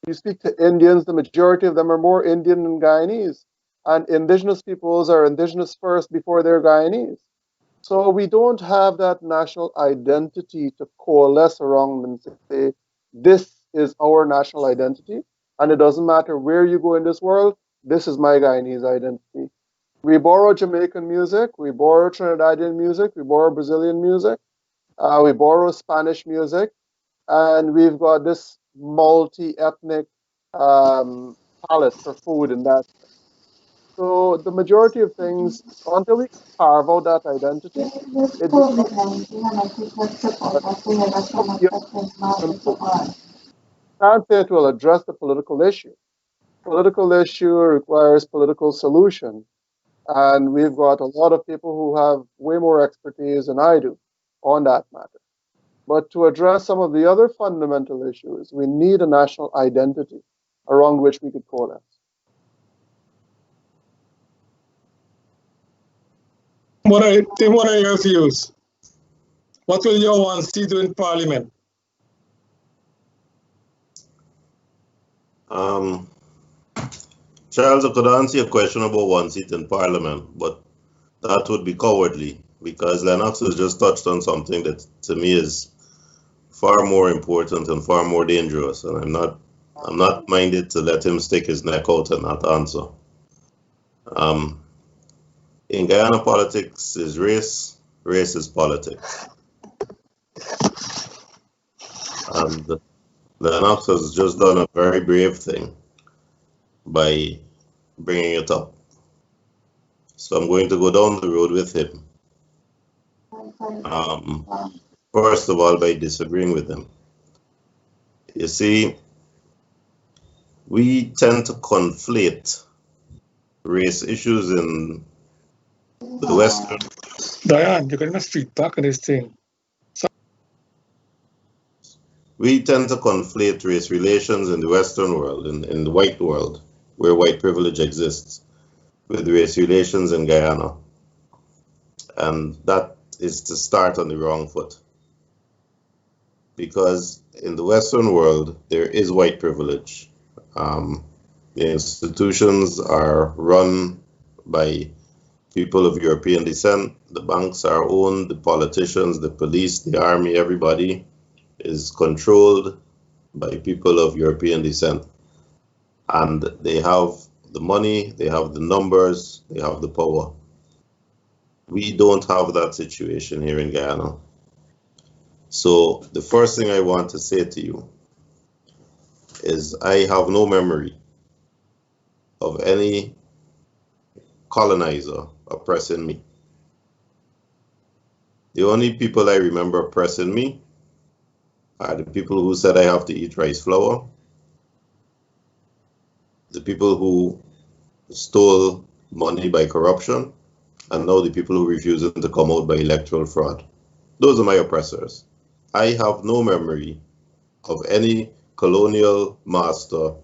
You speak to Indians, the majority of them are more Indian than Guyanese. And indigenous peoples are indigenous first before they're Guyanese. So we don't have that national identity to coalesce around and say, this is our national identity. And it doesn't matter where you go in this world, this is my Guyanese identity. We borrow Jamaican music, we borrow Trinidadian music, we borrow Brazilian music, we borrow Spanish music, and we've got this multi-ethnic palette for food and that. So the majority of things, until we carve out that identity, it can't say it will address the political issue. Political issue requires political solution. And we've got a lot of people who have way more expertise than I do on that matter. But to address some of the other fundamental issues, we need a national identity around which we could coalesce. What are your views? What will your one see do in Parliament? Charles, I could answer your question about one seat in Parliament, but that would be cowardly, because Lennox has just touched on something that to me is far more important and far more dangerous, and I'm not minded to let him stick his neck out and not answer. In Guyana, politics is race, race is politics. And Lennox has just done a very brave thing by bringing it up. So I'm going to go down the road with him. First of all, by disagreeing with him. You see, we tend to conflate race issues in the Western. Diane, you're getting a feedback on this thing. We tend to conflate race relations in the Western world, in the white world, where white privilege exists, with race relations in Guyana. And that is to start on the wrong foot. Because in the Western world, there is white privilege. The institutions are run by people of European descent. The banks are owned, the politicians, the police, the army, everybody is controlled by people of European descent. And they have the money, they have the numbers, they have the power. We don't have that situation here in Guyana. So the first thing I want to say to you is I have no memory of any colonizer oppressing me. The only people I remember oppressing me are the people who said I have to eat rice flour, the people who stole money by corruption, and now the people who refuse to come out by electoral fraud. Those are my oppressors. I have no memory of any colonial master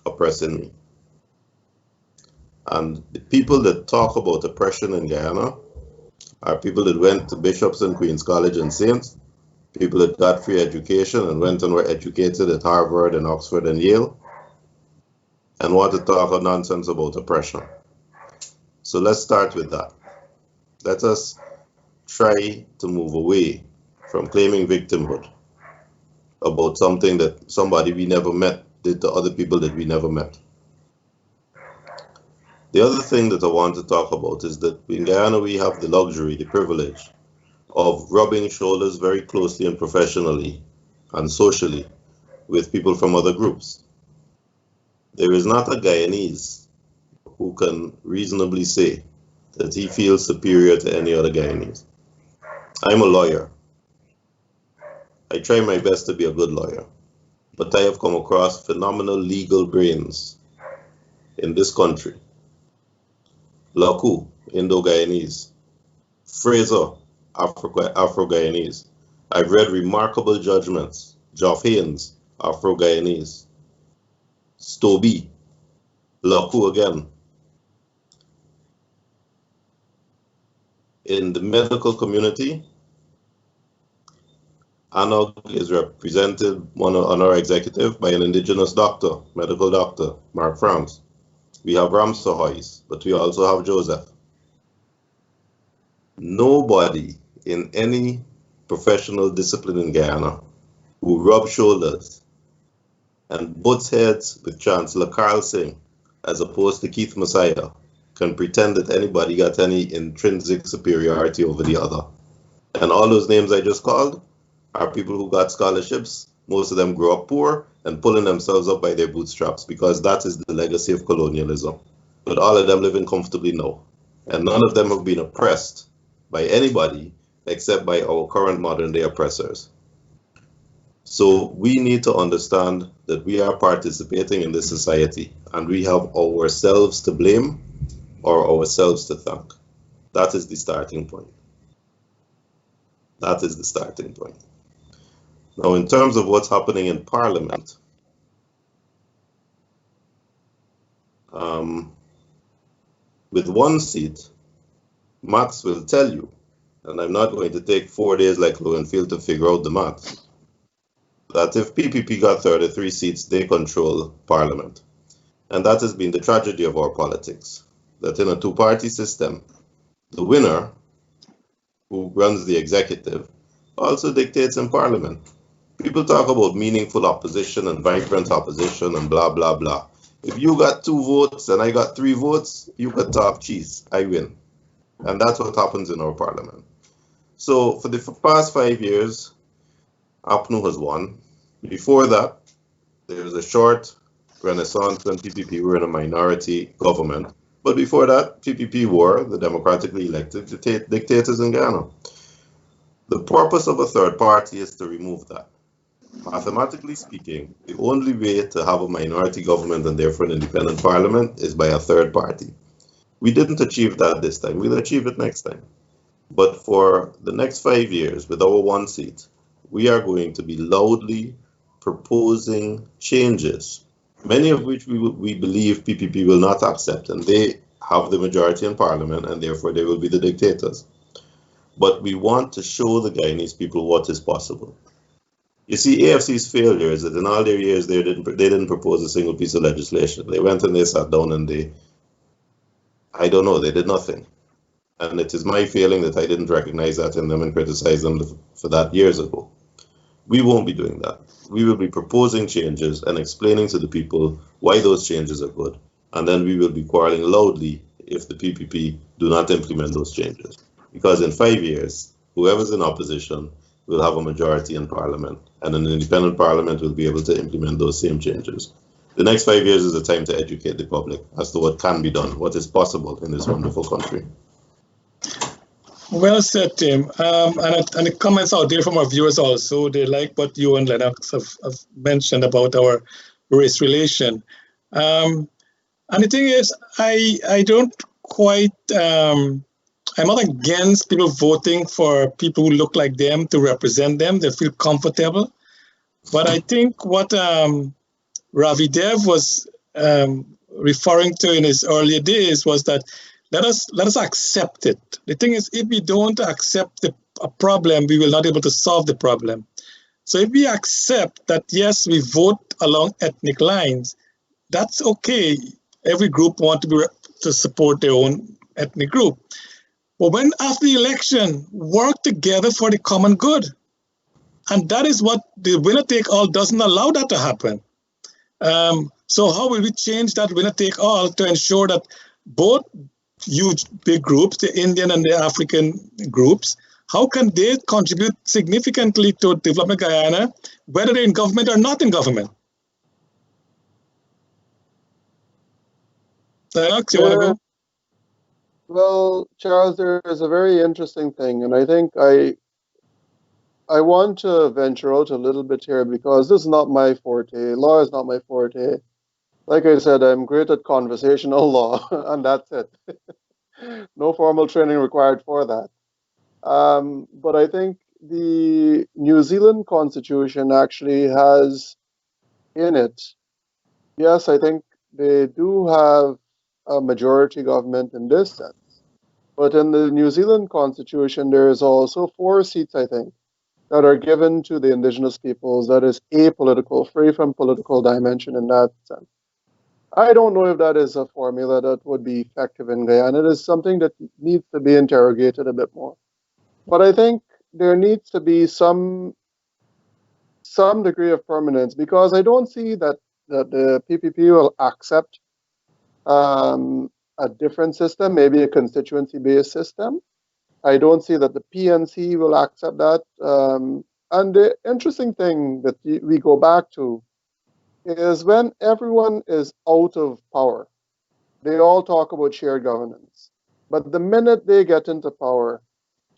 oppressing me. And the people that talk about oppression in Guyana are people that went to Bishops and Queen's College and Saints, people that got free education and went and were educated at Harvard and Oxford and Yale, and want to talk nonsense about oppression. So let's start with that. Let us try to move away from claiming victimhood about something that somebody we never met did to other people that we never met. The other thing that I want to talk about is that in Guyana we have the luxury, the privilege of rubbing shoulders very closely and professionally and socially with people from other groups. There is not a Guyanese who can reasonably say that he feels superior to any other Guyanese. I'm a lawyer. I try my best to be a good lawyer, but I have come across phenomenal legal brains in this country. Laku, Indo-Guyanese. Fraser, Afro-Guyanese. I've read remarkable judgments. Geoff Haynes, Afro-Guyanese. Stoby, Laku again. In the medical community, ANOG is represented on our executive by an indigenous doctor, medical doctor, Mark France. We have Ramsahoy's, but we also have Joseph. Nobody in any professional discipline in Guyana who rubs shoulders and butts heads with Chancellor Carl Singh as opposed to Keith Messiah can pretend that anybody got any intrinsic superiority over the other. And all those names I just called are people who got scholarships. Most of them grew up poor and pulling themselves up by their bootstraps because that is the legacy of colonialism. But all of them living comfortably now. And none of them have been oppressed by anybody except by our current modern day oppressors. So we need to understand that we are participating in this society and we have ourselves to blame or ourselves to thank. That is the starting point. That is the starting point. Now, in terms of what's happening in Parliament, with one seat, maths will tell you, and I'm not going to take 4 days like Lowenfield to figure out the maths, that if PPP got 33 seats, they control Parliament. And that has been the tragedy of our politics, that in a two-party system, the winner, who runs the executive, also dictates in Parliament. People talk about meaningful opposition and vibrant opposition and blah, blah, blah. If you got 2 votes and I got 3 votes, you could talk cheese. I win. And that's what happens in our parliament. So for the past 5 years, APNU has won. Before that, there was a short renaissance when PPP were in a minority government. But before that, PPP were the democratically elected dictators in Guyana. The purpose of a third party is to remove that. Mathematically speaking, the only way to have a minority government and therefore an independent parliament is by a third party. We didn't achieve that this time. We'll achieve it next time. But for the next 5 years, with our one seat, we are going to be loudly proposing changes, many of which we believe PPP will not accept, and they have the majority in parliament, and therefore they will be the dictators. But we want to show the Guyanese people what is possible. You see, AFC's failure is that in all their years, they didn't propose a single piece of legislation. They went and they sat down and they did nothing. And it is my feeling that I didn't recognize that in them and criticize them for that years ago. We won't be doing that. We will be proposing changes and explaining to the people why those changes are good. And then we will be quarreling loudly if the PPP do not implement those changes. Because in 5 years, whoever's in opposition will have a majority in parliament, and an independent parliament will be able to implement those same changes. The next 5 years is a time to educate the public as to what can be done, what is possible in this wonderful country. Well said, Tim. And the comments out there from our viewers also, they like what you and Lennox have mentioned about our race relation. And the thing is, I don't quite, I'm not against people voting for people who look like them to represent them. They feel comfortable. But I think what Ravi Dev was referring to in his earlier days was that let us accept it. The thing is, if we don't accept a problem, we will not be able to solve the problem. So if we accept that, yes, we vote along ethnic lines, that's okay. Every group wants to support their own ethnic group. But when after the election, work together for the common good. And that is what the winner-take-all doesn't allow that to happen. So how will we change that winner-take-all to ensure that both huge big groups, the Indian and the African groups, how can they contribute significantly to development Guyana, whether they're in government or not in government? Alex, you want to go? Well, Charles, there is a very interesting thing, and I think I want to venture out a little bit here because this is not my forte. Law is not my forte. Like I said, I'm great at conversational law, and that's it. No formal training required for that. But I think the New Zealand Constitution actually has in it, yes, I think they do have a majority government in this sense. But in the New Zealand Constitution, there is also 4 seats, I think, that are given to the indigenous peoples that is apolitical, free from political dimension in that sense. I don't know if that is a formula that would be effective in Guyana. It is something that needs to be interrogated a bit more. But I think there needs to be some degree of permanence because I don't see that the PPP will accept a different system, maybe a constituency-based system. I don't see that the PNC will accept that. And the interesting thing that we go back to is when everyone is out of power, they all talk about shared governance. But the minute they get into power,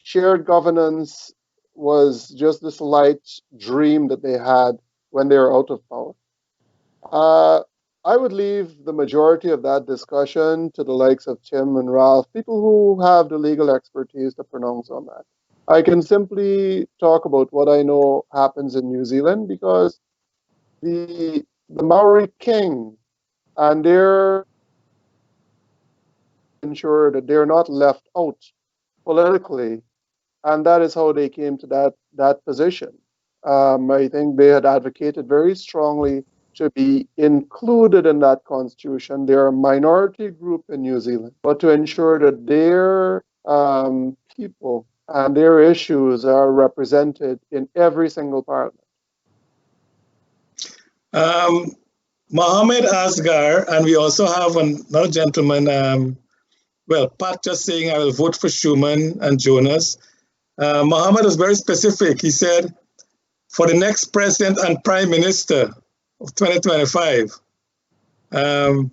shared governance was just this light dream that they had when they were out of power. I would leave the majority of that discussion to the likes of Tim and Ralph, people who have the legal expertise to pronounce on that. I can simply talk about what I know happens in New Zealand because the Maori king and they're ensure that they're not left out politically, and that is how they came to that position. I think they had advocated very strongly to be included in that constitution. They're a minority group in New Zealand, but to ensure that their people and their issues are represented in every single parliament. Mohammed Asgar, and we also have another gentleman, well, Pat just saying I will vote for Schumann and Jonas. Mohammed was very specific. He said, for the next president and prime minister of 2025, the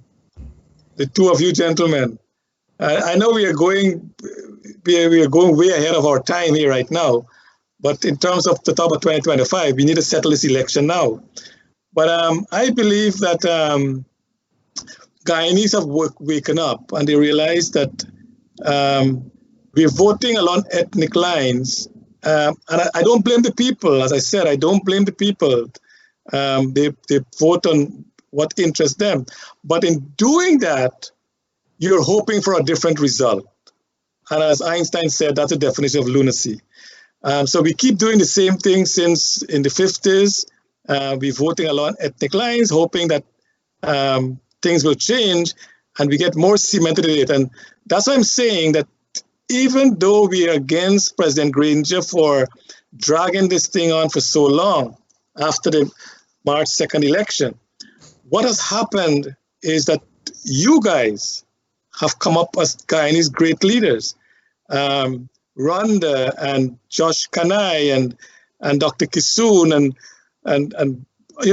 two of you gentlemen, I know we are going way ahead of our time here right now, but in terms of the top of 2025, we need to settle this election now. But I believe that Guyanese have waken up and they realize that we're voting along ethnic lines. And I don't blame the people. As I said, I don't blame the people. They vote on what interests them. But in doing that, you're hoping for a different result. And as Einstein said, that's a definition of lunacy. So we keep doing the same thing since in the 50s. We're voting along ethnic lines, hoping that things will change and we get more cemented in it. And that's why I'm saying that even though we are against President Granger for dragging this thing on for so long after the March 2nd election, what has happened is that you guys have come up as Guyanese great leaders. Rhonda and Josh Kanai and Dr. Kisoon and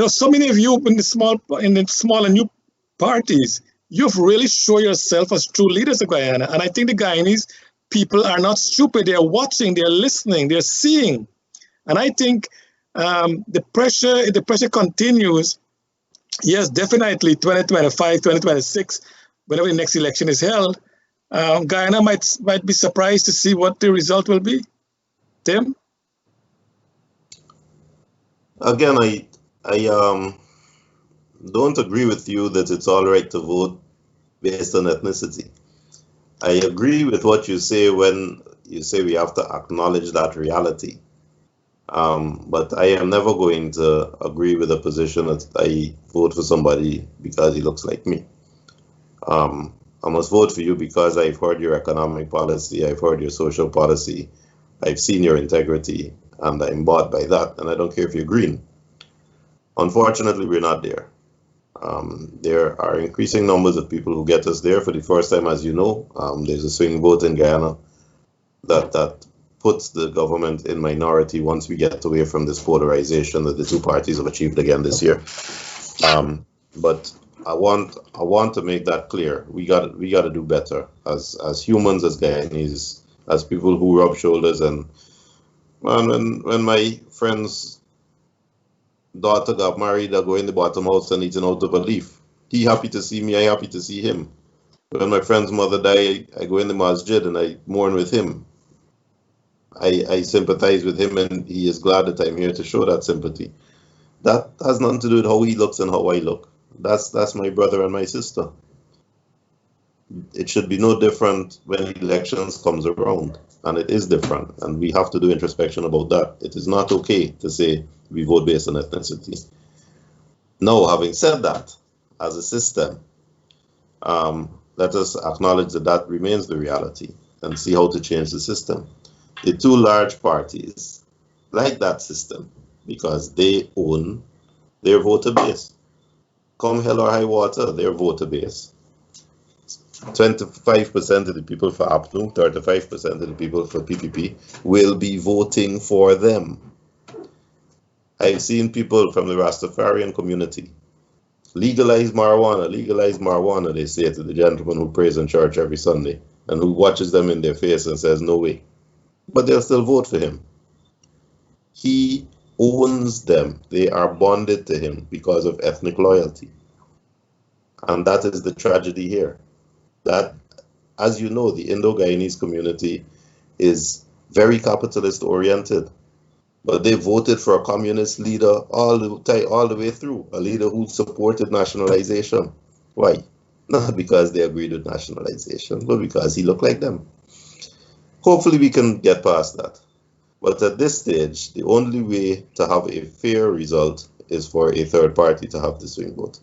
so many of you in the small and new parties, you've really shown yourself as true leaders of Guyana. And I think the Guyanese people are not stupid. They're watching, they're listening, they're seeing. And I think the pressure continues. Yes, definitely 2025, 2026, whenever the next election is held, Guyana might be surprised to see what the result will be. Tim? Again, I don't agree with you that it's all right to vote based on ethnicity. I agree with what you say when you say we have to acknowledge that reality. But I am never going to agree with a position that I vote for somebody because he looks like me. I must vote for you because I've heard your economic policy, I've heard your social policy, I've seen your integrity, and I'm bought by that, and I don't care if you're green. Unfortunately, we're not there. There are increasing numbers of people who get us there for the first time, as you know. There's a swing vote in Guyana that puts the government in minority once we get away from this polarization that the two parties have achieved again this year. But I want to make that clear. We got to do better as humans, as Guyanese, as people who rub shoulders. And when my friend's daughter got married, I go in the bottom house and eating out of a leaf. He happy to see me, I happy to see him. When my friend's mother died, I go in the masjid and I mourn with him. I sympathize with him, and he is glad that I'm here to show that sympathy. That has nothing to do with how he looks and how I look. That's my brother and my sister. It should be no different when elections comes around, and it is different, and we have to do introspection about that. It is not okay to say we vote based on ethnicity. Now, having said that, as a system, let us acknowledge that remains the reality and see how to change the system. The two large parties like that system because they own their voter base. Come hell or high water, their voter base. 25% of the people for APNU, 35% of the people for PPP will be voting for them. I've seen people from the Rastafarian community legalize marijuana, they say to the gentleman who prays in church every Sunday and who watches them in their face and says, no way. But they'll still vote for him. He owns them. They are bonded to him because of ethnic loyalty. And that is the tragedy here. That, as you know, the Indo-Guyanese community is very capitalist oriented. But they voted for a communist leader all the way through, a leader who supported nationalization. Why? Not because they agreed with nationalization, but because he looked like them. Hopefully we can get past that. But at this stage, the only way to have a fair result is for a third party to have the swing vote.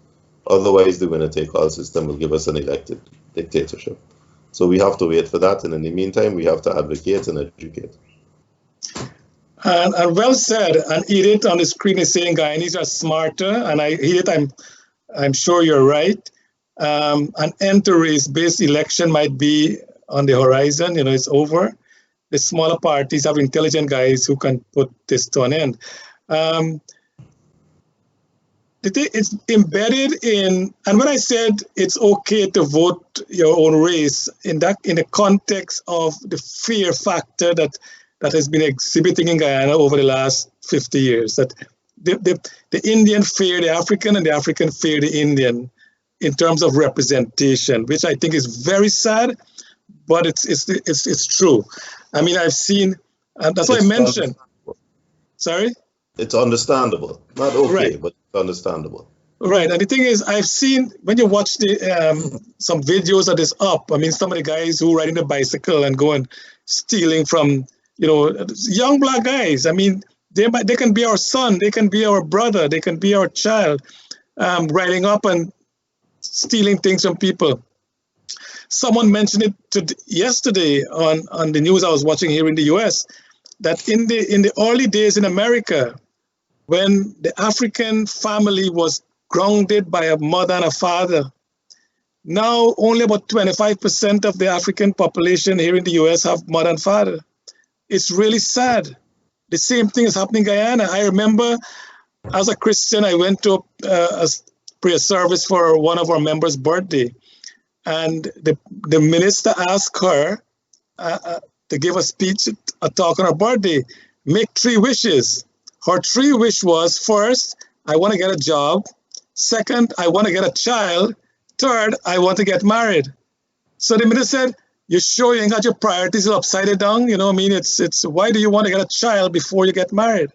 Otherwise, the winner-take-all system will give us an elected dictatorship. So we have to wait for that, and in the meantime, we have to advocate and educate. And well said. And Edith on the screen is saying Guyanese are smarter, and Edith, I'm sure you're right. an end to race-based election might be on the horizon. It's over. The smaller parties have intelligent guys who can put this to an end. It's embedded in, and when I said it's okay to vote your own race, in the context of the fear factor that has been exhibiting in Guyana over the last 50 years, that the Indian fear the African and the African fear the Indian in terms of representation, which I think is very sad, but it's true. I mean, I've seen, that's why I mentioned. Sorry? It's understandable. Not okay, right. But it's understandable. Right, and the thing is, I've seen, when you watch some videos that is up, I mean, some of the guys who riding the bicycle and going stealing from, young black guys. I mean, they can be our son, they can be our brother, they can be our child, riding up and stealing things from people. Someone mentioned it yesterday on the news I was watching here in the US, that in the early days in America, when the African family was grounded by a mother and a father, now only about 25% of the African population here in the US have mother and father. It's really sad. The same thing is happening in Guyana. I remember as a Christian, I went to a prayer service for one of our members' birthday, and the minister asked her to give a speech, a talk on her birthday, make 3 wishes. Her 3 wish was, first, I want to get a job. Second, I want to get a child. Third, I want to get married. So the minister said, you sure you ain't got your priorities upside down? I mean, it's why do you want to get a child before you get married?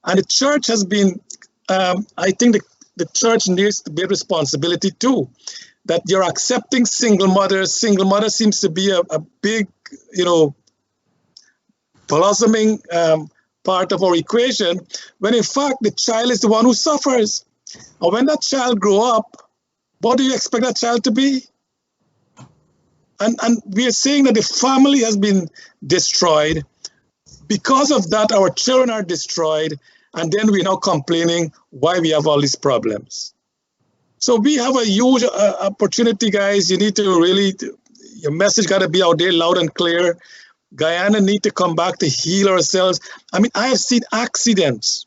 And the church has been, I think the church needs to be responsibility too, that you're accepting single mothers. Single mother seems to be a big, blossoming part of our equation, when in fact the child is the one who suffers. And when that child grow up, what do you expect that child to be? And we are saying that the family has been destroyed. Because of that, our children are destroyed, and then we're now complaining why we have all these problems. So we have a huge opportunity, guys. You need to really, your message got to be out there loud and clear. Guyana need to come back to heal ourselves. I mean, I have seen accidents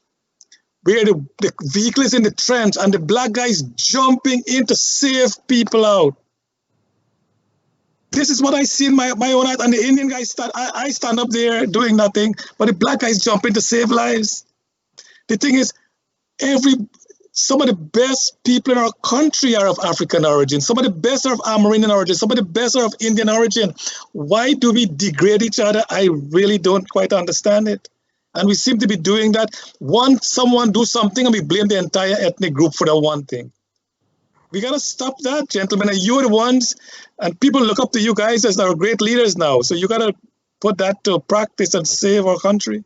where the vehicle is in the trench and the black guys jumping in to save people out. This is what I see in my own eyes. And the Indian guys I stand up there doing nothing, but the black guys jump in to save lives. The thing is, some of the best people in our country are of African origin. Some of the best are of Amerindian origin. Some of the best are of Indian origin. Why do we degrade each other? I really don't quite understand it. And we seem to be doing that. Someone do something and we blame the entire ethnic group for that one thing. We got to stop that, gentlemen. And you're the ones, and people look up to you guys as our great leaders now. So you got to put that to practice and save our country.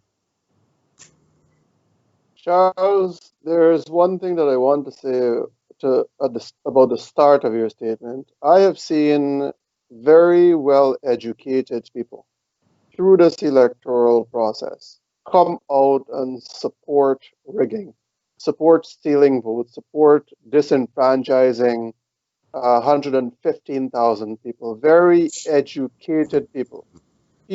Charles, there's one thing that I want to say about the start of your statement. I have seen very well educated people through this electoral process come out and support rigging, support stealing votes, support disenfranchising 115,000 people, very educated people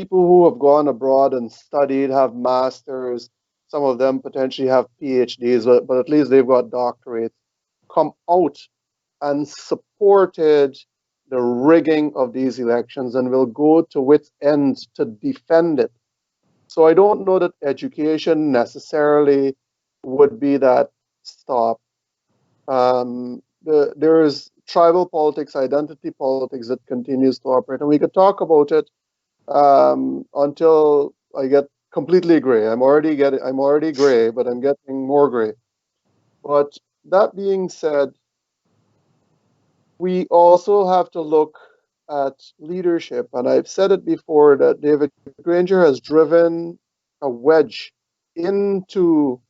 who have gone abroad and studied, have masters. Some of them potentially have PhDs, but at least they've got doctorates, come out and supported the rigging of these elections and will go to its end to defend it. So I don't know that education necessarily would be that stop. There is tribal politics, identity politics that continues to operate, and we could talk about it until I get completely gray. I'm already gray, but I'm getting more gray. But that being said, we also have to look at leadership. And I've said it before that David Granger has driven a wedge into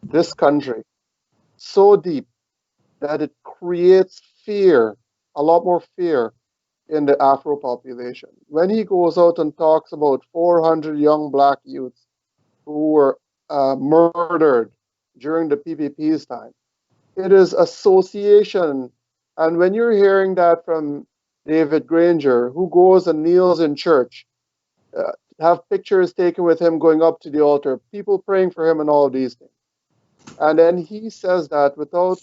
this country so deep that it creates fear, a lot more fear in the Afro population. When he goes out and talks about 400 young black youths who were murdered during the PPP's time, it is association And when you're hearing that from David Granger, who goes and kneels in church, have pictures taken with him going up to the altar, people praying for him and all these things. And then he says that without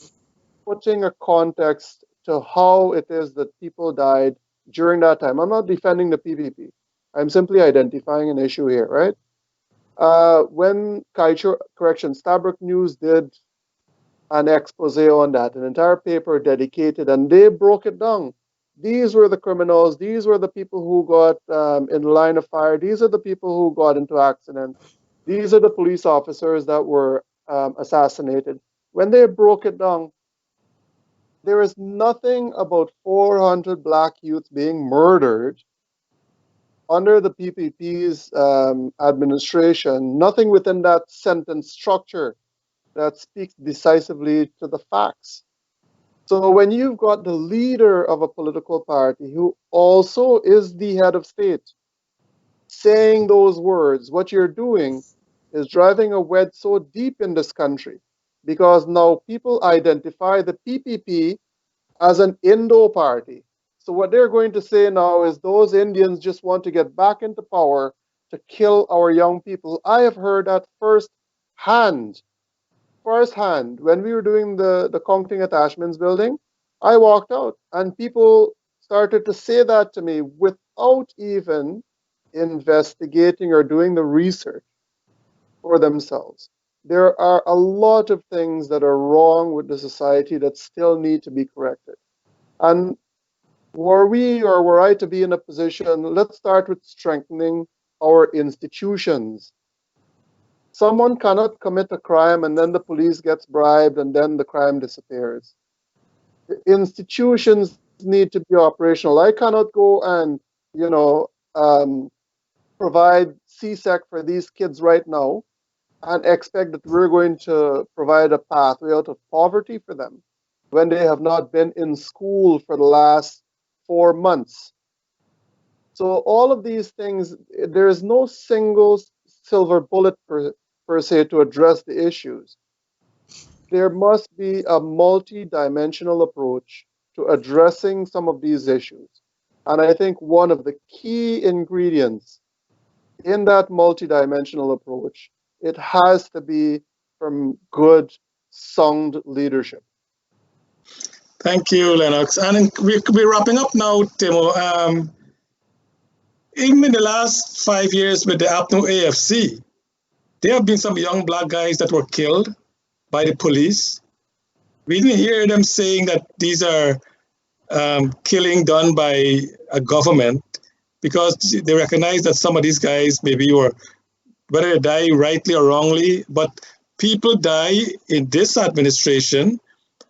putting a context to how it is that people died during that time. I'm not defending the PPP. I'm simply identifying an issue here, right? When Stabrook News did an expose on that, an entire paper dedicated, and they broke it down. These were the criminals. These were the people who got in the line of fire. These are the people who got into accidents. These are the police officers that were assassinated. When they broke it down, there is nothing about 400 black youths being murdered under the PPP's administration, nothing within that sentence structure that speaks decisively to the facts. So when you've got the leader of a political party who also is the head of state saying those words, what you're doing is driving a wedge so deep in this country, because now people identify the PPP as an Indo party. So what they're going to say now is those Indians just want to get back into power to kill our young people. I have heard that firsthand. When we were doing the counting attachments building, I walked out and people started to say that to me without even investigating or doing the research for themselves. There are a lot of things that are wrong with the society that still need to be corrected. And were I to be in a position, let's start with strengthening our institutions. Someone cannot commit a crime and then the police gets bribed and then the crime disappears. The institutions need to be operational. I cannot go and, provide CSEC for these kids right now and expect that we're going to provide a pathway out of poverty for them when they have not been in school for the last 4 months. So all of these things, there is no single silver bullet per se to address the issues. There must be a multi-dimensional approach to addressing some of these issues. And I think one of the key ingredients in that multi-dimensional approach, it has to be from good, sound leadership. Thank you, Lennox. And we're wrapping up now, Timo. Even in the last 5 years with the APNO AFC, there have been some young black guys that were killed by the police. We didn't hear them saying that these are killing done by a government, because they recognize that some of these guys maybe were, whether they die rightly or wrongly, but people die in this administration,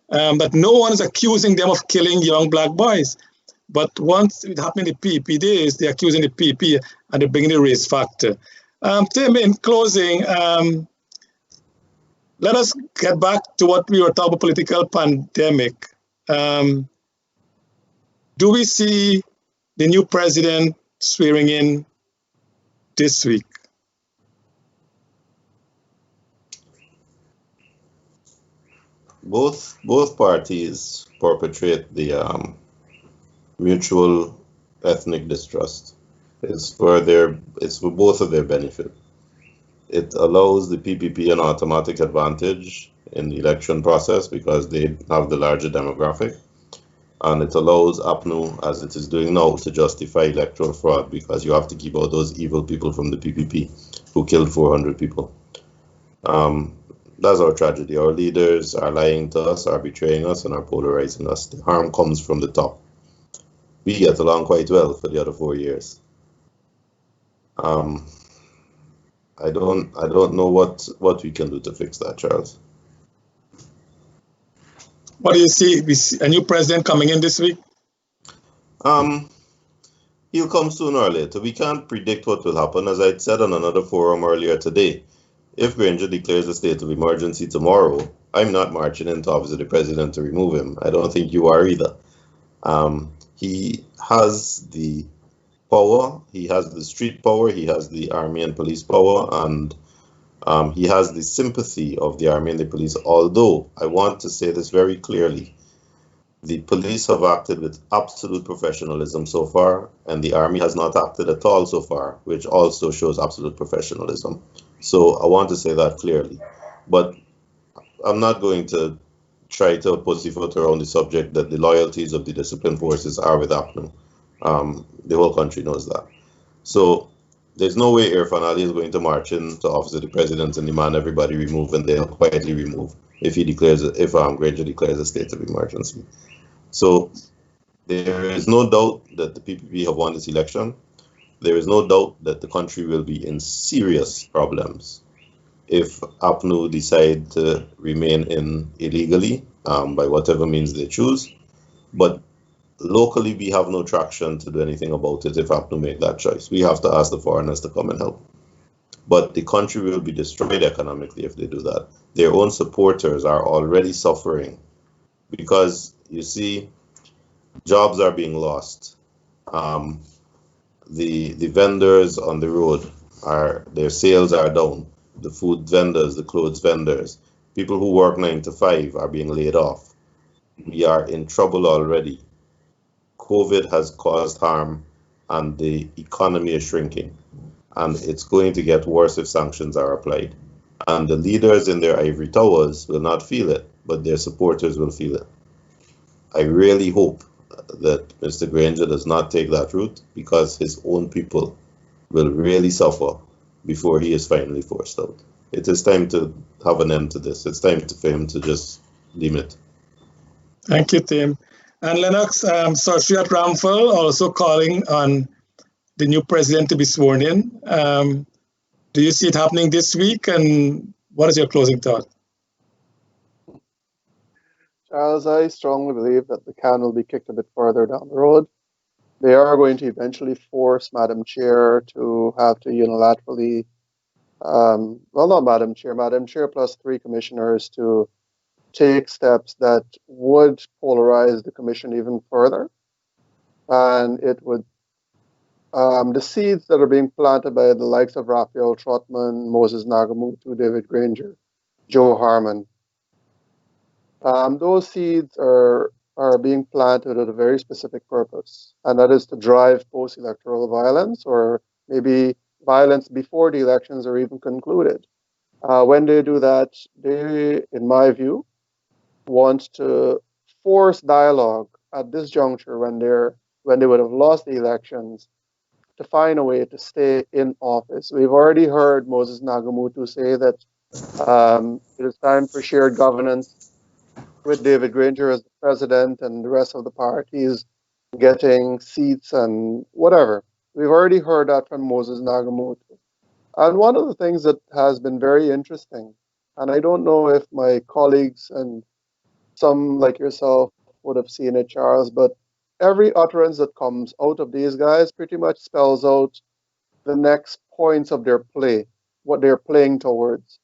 but no one is accusing them of killing young black boys. But once it happened in the PEP days, they're accusing the PEP and they're bringing the race factor. Tim, in closing, let us get back to what we were talking about, political pandemic. Do we see the new president swearing in this week? Both parties perpetrate the mutual ethnic distrust. It's for both of their benefit. It allows the PPP an automatic advantage in the election process because they have the larger demographic, and it allows APNU, as it is doing now, to justify electoral fraud because you have to keep out those evil people from the PPP who killed 400 people. That's our tragedy. Our leaders are lying to us, are betraying us, and are polarizing us. The harm comes from the top. We get along quite well for the other 4 years. I don't know what we can do to fix that, Charles. What do you see? We see a new president coming in this week? He'll come sooner or later. We can't predict what will happen. As I said on another forum earlier today, if Granger declares a state of emergency tomorrow, I'm not marching into office of the president to remove him. I don't think you are either. He has the power, he has the street power, he has the army and police power, and he has the sympathy of the army and the police. Although, I want to say this very clearly, The police have acted with absolute professionalism so far, and the army has not acted at all so far, which also shows absolute professionalism. So I want to say that clearly. But I'm not going to try to pussyfoot around the subject that the loyalties of the disciplined forces are with APNU. The whole country knows that. So there's no way Irfan Ali is going to march into office of the president and demand everybody remove, and they'll quietly remove if Granger declares a state of emergency. So there is no doubt that the PPP have won this election. There is no doubt that the country will be in serious problems if APNU decide to remain in illegally by whatever means they choose. But locally, we have no traction to do anything about it if APNU make that choice. We have to ask the foreigners to come and help. But the country will be destroyed economically if they do that. Their own supporters are already suffering because, you see, jobs are being lost. The vendors on the road, their sales are down. The food vendors, the clothes vendors, people who work 9 to 5 are being laid off. We are in trouble already. COVID has caused harm and the economy is shrinking. And it's going to get worse if sanctions are applied. And the leaders in their ivory towers will not feel it, but their supporters will feel it. I really hope that Mr. Granger does not take that route, because his own people will really suffer before he is finally forced out. It is time to have an end to this. It's time for him to just limit. Thank you, Tim. And Lennox, Sartriat Ramphal also calling on the new president to be sworn in. Do you see it happening this week? And what is your closing thought? Charles, I strongly believe that the can will be kicked a bit further down the road. They are going to eventually force Madam Chair to have to unilaterally, well, not Madam Chair plus 3 commissioners to take steps that would polarize the commission even further. And it would, the seeds that are being planted by the likes of Raphael Trotman, Moses Nagamutu, David Granger, Joe Harmon, those seeds are being planted with a very specific purpose, and that is to drive post-electoral violence, or maybe violence before the elections are even concluded. When they do that, they, in my view, want to force dialogue at this juncture when they would have lost the elections, to find a way to stay in office. We've already heard Moses Nagamutu say that it is time for shared governance with David Granger as the president and the rest of the parties getting seats and whatever. We've already heard that from Moses Nagamutu. And one of the things that has been very interesting, and I don't know if my colleagues and some like yourself would have seen it, Charles, but every utterance that comes out of these guys pretty much spells out the next points of their play, what they're playing towards.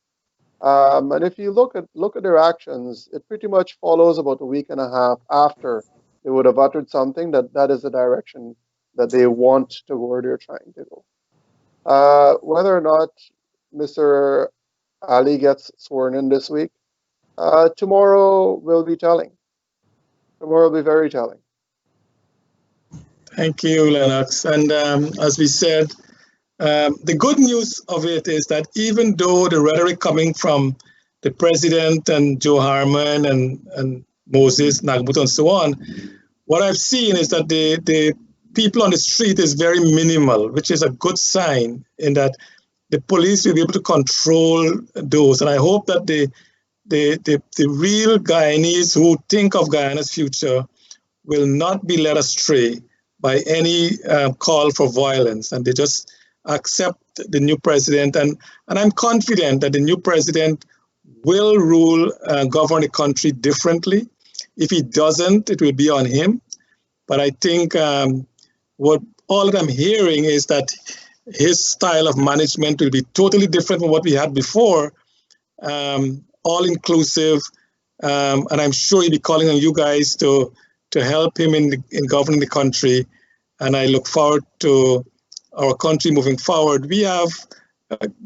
And if you look at their actions, it pretty much follows about a week and a half after they would have uttered something that is the direction that they want to go, where they're trying to go. Whether or not Mr. Ali gets sworn in this week, tomorrow will be telling. Tomorrow will be very telling. Thank you, Lennox. And as we said, the good news of it is that even though the rhetoric coming from the president and Joe Harmon and Moses Nagamutu and so on, what I've seen is that the people on the street is very minimal, which is a good sign in that the police will be able to control those. And I hope that the real Guyanese who think of Guyana's future will not be led astray by any call for violence, and they just accept the new president. And I'm confident that the new president will govern the country differently. If he doesn't, it will be on him. But I think what all that I'm hearing is that his style of management will be totally different from what we had before, all inclusive. And I'm sure he'll be calling on you guys to help him in governing the country. And I look forward to our country moving forward. We have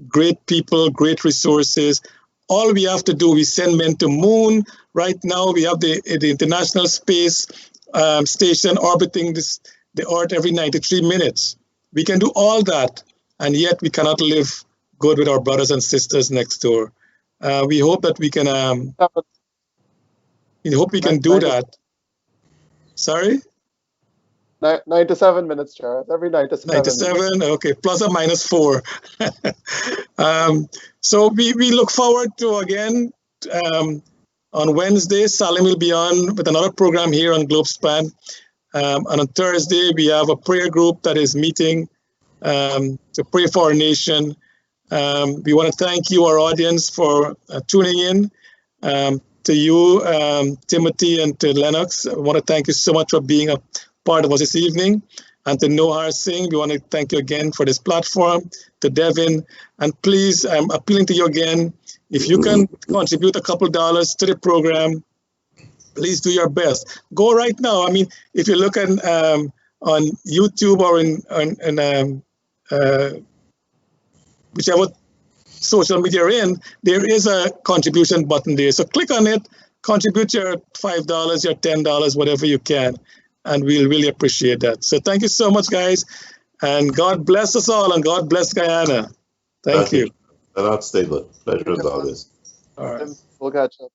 great people, great resources. All we have to do is send men to moon, Right now, we have the International Space Station orbiting the Earth every 93 minutes. We can do all that, and yet we cannot live good with our brothers and sisters next door. We hope that we can. We hope we can do that. Sorry. 97 minutes, Charles. Every 97. 97. Okay, plus or minus 4. So we look forward to again on Wednesday. Salim will be on with another program here on Globespan. And on Thursday, we have a prayer group that is meeting to pray for our nation. We want to thank you, our audience, for tuning in. To you, Timothy, and to Lennox, I want to thank you so much for being a part of us this evening. And to Nohar Singh, we want to thank you again for this platform. To Devin, and please, I'm appealing to you again, if you can contribute a couple dollars to the program, please do your best. Go right now. I mean, if you look at on YouTube or in whichever social media you're in, there is a contribution button there. So click on it, contribute your $5, your $10, whatever you can, and we'll really appreciate that. So thank you so much, guys, and God bless us all, and God bless Guyana. Thank you. Stay good. Pleasure as always. All right. We'll catch up.